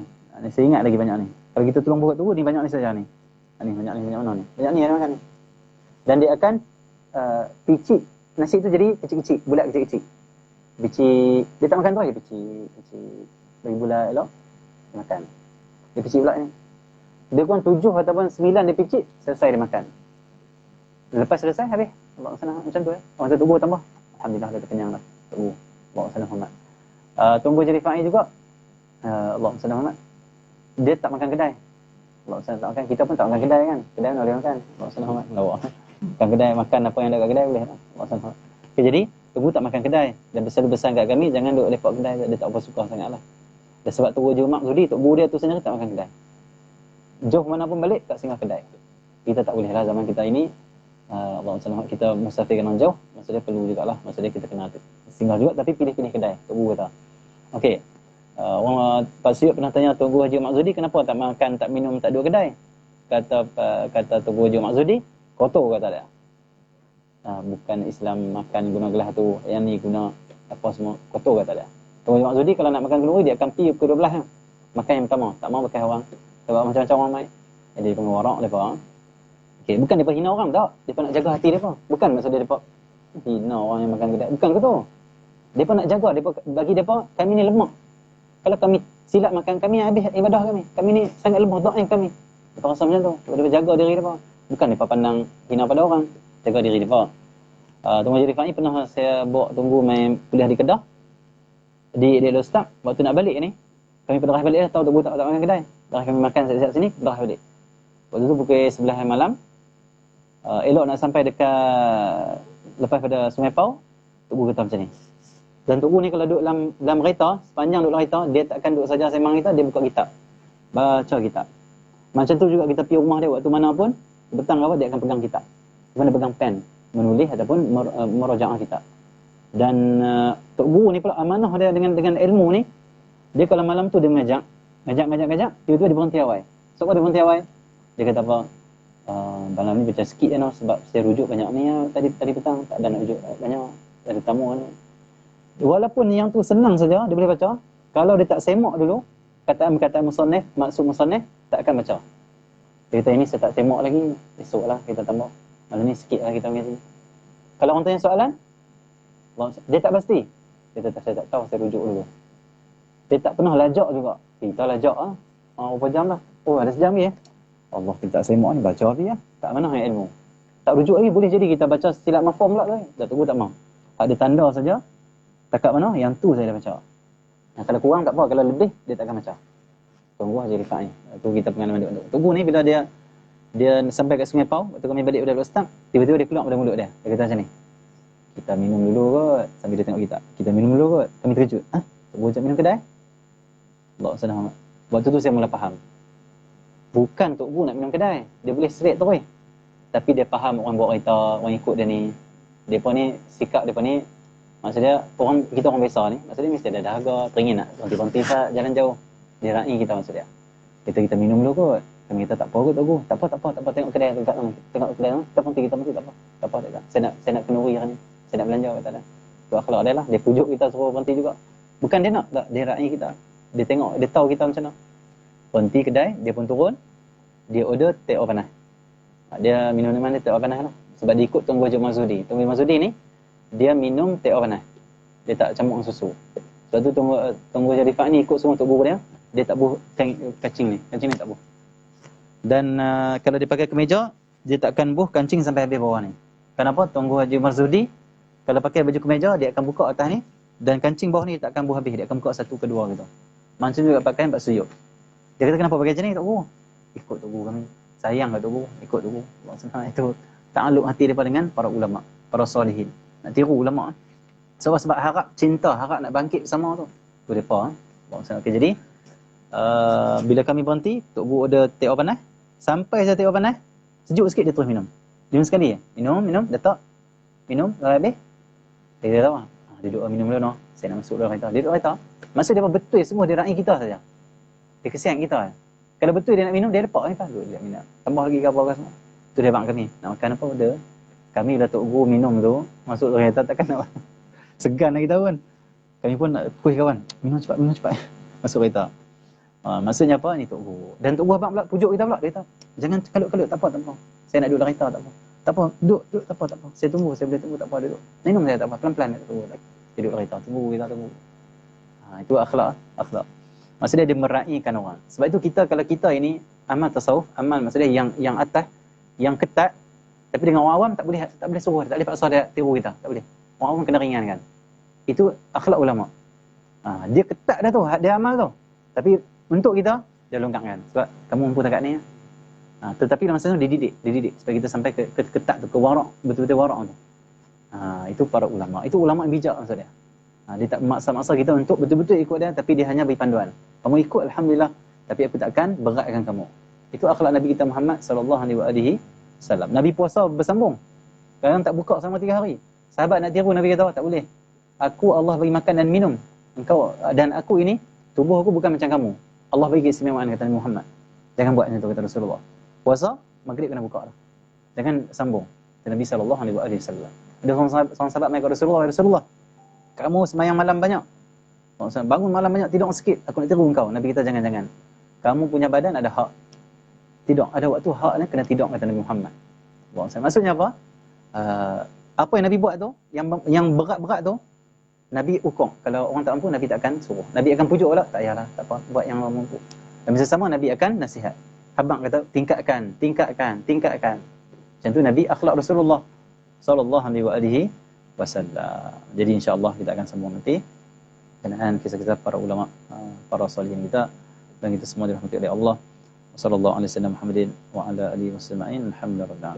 Saya ingat lagi banyak ni. Kalau kita tolong buat tu, ni banyak ni saja ni. Ni banyak ni, banyak mana ni. Banyak ni dia makan ni. Dan dia akan picit nasi tu jadi kecil-kecil, bulat kecil-kecil. Picit, dia tak makan tu aja, picit. Bagi bulat elok, dia makan. Dia picit bulat ni. Dia kurang 7 ataupun 9 dia picit, selesai dia makan. Lepas selesai, habis. Allah SWT macam tu ya. Orang tu tubuh tambah. Alhamdulillah, dia terkenyang dah. Tubuh. Allah SWT. Tunggu Haji Rifai juga. Allah SWT. Dia tak makan kedai. Allah SWT tak makan. Kita pun tak makan kedai kan. Kedai mana boleh makan. Allah SWT. Lawak. Makan kedai, makan apa yang ada kat kedai boleh. Allah SWT. Okay, jadi, Tugu tak makan kedai. Dan besar-besar kat kami, jangan duduk lepak kedai. Dia tak apa suka sangat lah. Dan sebab Tugu je maksudi, Tugu dia tu sendiri tak makan kedai. Jauh mana pun balik, tak singgah kedai. Kita tak boleh lah zaman kita ini. Allah SWT, kita musafir kena jauh. Maksudnya perlu jugalah. Maksudnya kita kena singgah juga, tapi pilih-pilih kedai. Tugu kata. Okey. Orang Pak Syed pernah tanya Tugu Haji Maksudi, kenapa tak makan, tak minum, tak duduk kedai? Kata Tugu Haji Maksudi, kotor kata dia. Bukan Islam makan guna gelas tu, yang ni guna apa semua, kotor kata dia. Tugu Haji Maksudi kalau nak makan kenduri, dia akan pergi pukul 12 kan. Makan yang pertama, tak mau bekas orang. Sebab macam-macam orang main. Jadi dia pengewarak mereka. Okay, bukan mereka hina orang, tak. Mereka nak jaga hati mereka. Bukan maksud dia mereka hina orang yang makan kedai. Bukan ke tu. Mereka nak jaga, bagi mereka, kami ni lemah. Kalau kami silap makan, kami habis ibadah kami. Kami ni sangat lemah, doa kami. Mereka rasa macam tu. Mereka jaga diri mereka. Bukan mereka pandang hina pada orang. Jaga diri mereka. Tunggu Haji Rifai ni pernah saya bawa Tunggu main kuliah di Kedah. Di Ustaz, waktu nak balik ni, kami pernah balik dah, tahu Tunggu tak makan kedai. Dah kami makan siap-siap sini, dah balik. Waktu tu pukul 11 malam. Elok nak sampai dekat lepas pada Sungai Pau, Tunggu kata macam ni. Dan Tunggu ni kalau duduk dalam kereta, sepanjang duduk dalam kereta, dia takkan duduk saja sembang kita, dia buka kitab. Baca kitab. Macam tu juga kita pergi rumah dia waktu mana pun, petang apa dia akan pegang kitab. Dia pegang pen, menulis ataupun merajaah kitab. Dan Tok Guru ni pula amanah dia dengan ilmu ni. Dia kalau malam tu dia ngajak, tiba-tiba dia berhenti awal. Sebab dia berhenti awal, dia kata apa? Malam ni baca sikit je sebab saya rujuk banyak ni tadi petang tak ada nak rujuk banyak, ada tamu kan. Walaupun yang tu senang saja dia boleh baca, Kalau dia tak semak dulu, kataan-kataan musannif, maksud musannif, tak akan baca. Dia kata, ini saya tak semak lagi, esoklah kita tambah. Malam ni sikit lah kita ambil sini. Kalau orang tanya soalan, dia tak pasti. Dia kata, saya tak tahu, saya rujuk dulu. Dia tak pernah lajak juga. Kita lajak lah. Berapa jam lah? Oh, ada sejam lagi Allah, kita tak semak ni, baca habis lah. Tak mana yang ilmu. Tak rujuk lagi, boleh jadi kita baca silap mafhum pula tu. Dah tunggu tak mau. Ada tanda saja. Takat mana, yang tu saya dah baca. Nah, kalau kurang tak apa, kalau lebih, dia tak akan baca. Tunggu aja rifat ni. Itu kita pengalaman duduk. Tunggu ni bila dia sampai kat Sungai Pau, waktu kami balik dari Ustaz, tiba-tiba dia keluar pada mulut dia. Dia kata macam ni. Kita minum dulu kot. Sambil dia tengok kita. Kita minum dulu kot. Kami terkejut. Tunggu macam minum kedai? Allah SWT. Waktu tu saya mula faham. Bukan Tok Guru nak minum kedai. Dia boleh straight terus. Tapi dia faham orang buat kereta, orang ikut dia ni. Depa ni, sikap depa ni, maksudnya kita orang biasa ni, maksudnya mesti ada dahaga, teringin nak berhenti-berhenti jalan jauh. Dia rai kita maksudnya. Kita minum dulu kot. Kami kata tak apa kot Tok Guru. Tak apa. Tengok kedai dekat sana. Tengok kedai sana. Kita berhenti tak apa. Tak apa tak. Saya nak kenduri hari ni. Saya nak belanja kata dah. Tu akhlak dia lah. Dia pujuk kita suruh berhenti juga. Bukan dia nak, tak. Dia rai kita. Dia tengok, dia tahu kita macam mana. Berhenti kedai, dia pun turun. Dia order teh air panas. Dia minum mana teh air panas lah. Sebab dia ikut Tunggu Haji Mazudi. Tunggu Haji Mazudi ni, dia minum teh air panas. Dia tak campur dengan susu. Sebab tu Tunggu Haji Rifat ni ikut semua Tok Guru dia. Dia tak buh kancing ni. Kancing ni tak buh. Dan kalau dia pakai kemeja, dia takkan buh kancing sampai habis bawah ni. Kenapa? Tunggu Haji Mazudi, kalau pakai baju kemeja, dia akan buka atas ni. Dan kancing bawah ni dia takkan buh habis. Dia akan buka satu kedua gitu. Macam juga pakaian Pak Suyuk. Dia kata kenapa pakai macam ni Tok Guru? Ikut Tok Guru kami. Sayang kat Tok Guru. Ikut Tok Guru. Itu ta'alluq hati mereka dengan para ulama, para solihin. Nak tiru ulama. Sebab harap cinta, harap nak bangkit bersama tu. Tu depa. Okay, jadi bila kami berhenti, Tok Guru order teh air panas. Sampai saya teh air panas, sejuk sikit dia terus minum. Minum sekali ya. Minum, letak. Minum, habis. Dia kata apa? Duduk minum dulu no. Saya nak masuk dalam kereta. Dia duduk kereta. Maksud dia betul semua dia rai kita saja. Dia kesian kita. Kalau betul dia nak minum, dia lepak ni kan. Dia minum. Tambah lagi ke apa semua. Tu dia bang kami. Nak makan apa order. Kami dah Tok Guru minum tu, masuk dalam kereta takkan nak. Segan lah kita pun. Kami pun nak push kawan. Minum cepat. Masuk kereta. Maksudnya apa ni Tok Guru. Dan Tok Guru abang pula pujuk kita pula. Dia kata, jangan kalut-kalut, tak apa. Saya nak duduk dalam kereta, tak apa. Tak apa, duduk, tak apa. Saya boleh tunggu, tak apa, duduk. Minum saya tak apa, pelan-pelan nak tunggu. Dia duduk dalam kereta, tunggu. Itu akhlak. Maksudnya dia meraihkan orang. Sebab itu kalau kita ini amal tasawuf, amal maksudnya yang atas, yang ketat, tapi dengan orang awam tak boleh suruh, tak boleh paksa dia tiru kita, tak boleh. Orang awam kena ringankan. Itu akhlak ulama. Dia ketat dah tu, dia amal tu. Tapi untuk kita, dia longgarkan. Sebab kamu mampu takat ni. Tetapi dalam masa tu dididik supaya kita sampai ke ketat tu, ke warak, betul-betul warak tu. Itu para ulama. Itu ulama yang bijak maksudnya. Dia tak memaksa-maksa kita untuk betul-betul ikut dia, tapi dia hanya beri panduan. Kamu ikut alhamdulillah, tapi aku takkan beratkan kamu. Itu akhlak Nabi kita Muhammad sallallahu alaihi wasallam. Nabi puasa bersambung. Kadang tak buka selama 3 hari. Sahabat nak tiru, Nabi kata tak boleh. Aku Allah bagi makan dan minum. Engkau dan aku ini tubuh aku bukan macam kamu. Allah bagi keistimewaan kata Nabi Muhammad. Jangan buat macam tu kata Rasulullah. Puasa maghrib kena buka dah. Jangan sambung. Kata Nabi sallallahu alaihi wasallam. Ada seorang sahabat mai kepada Rasulullah, kamu sembahyang malam banyak. Bangun malam banyak, tidur sikit. Aku nak tiru engkau. Nabi kita jangan. Kamu punya badan ada hak. Tidur. Ada waktu hak ni kena tidur kata Nabi Muhammad. Maksudnya apa? Apa yang Nabi buat tu, yang berat-berat tu, Nabi hukum. Kalau orang tak mampu, Nabi tak akan suruh. Nabi akan pujuk pula. Tak payahlah, tak apa. Buat yang orang mampu. Dan masa sama, Nabi akan nasihat. Abang kata, tingkatkan. Macam tu Nabi akhlak Rasulullah sallallahu alaihi wasallam. Jadi insya-Allah kita akan sambung nanti kenaan kisah-kisah para ulama, para salihin kita, dan kita semua dirahmati oleh Allah. Sallallahu alaihi wasallam Muhammadin wa ala alihi wasallam. Alhamdulillah.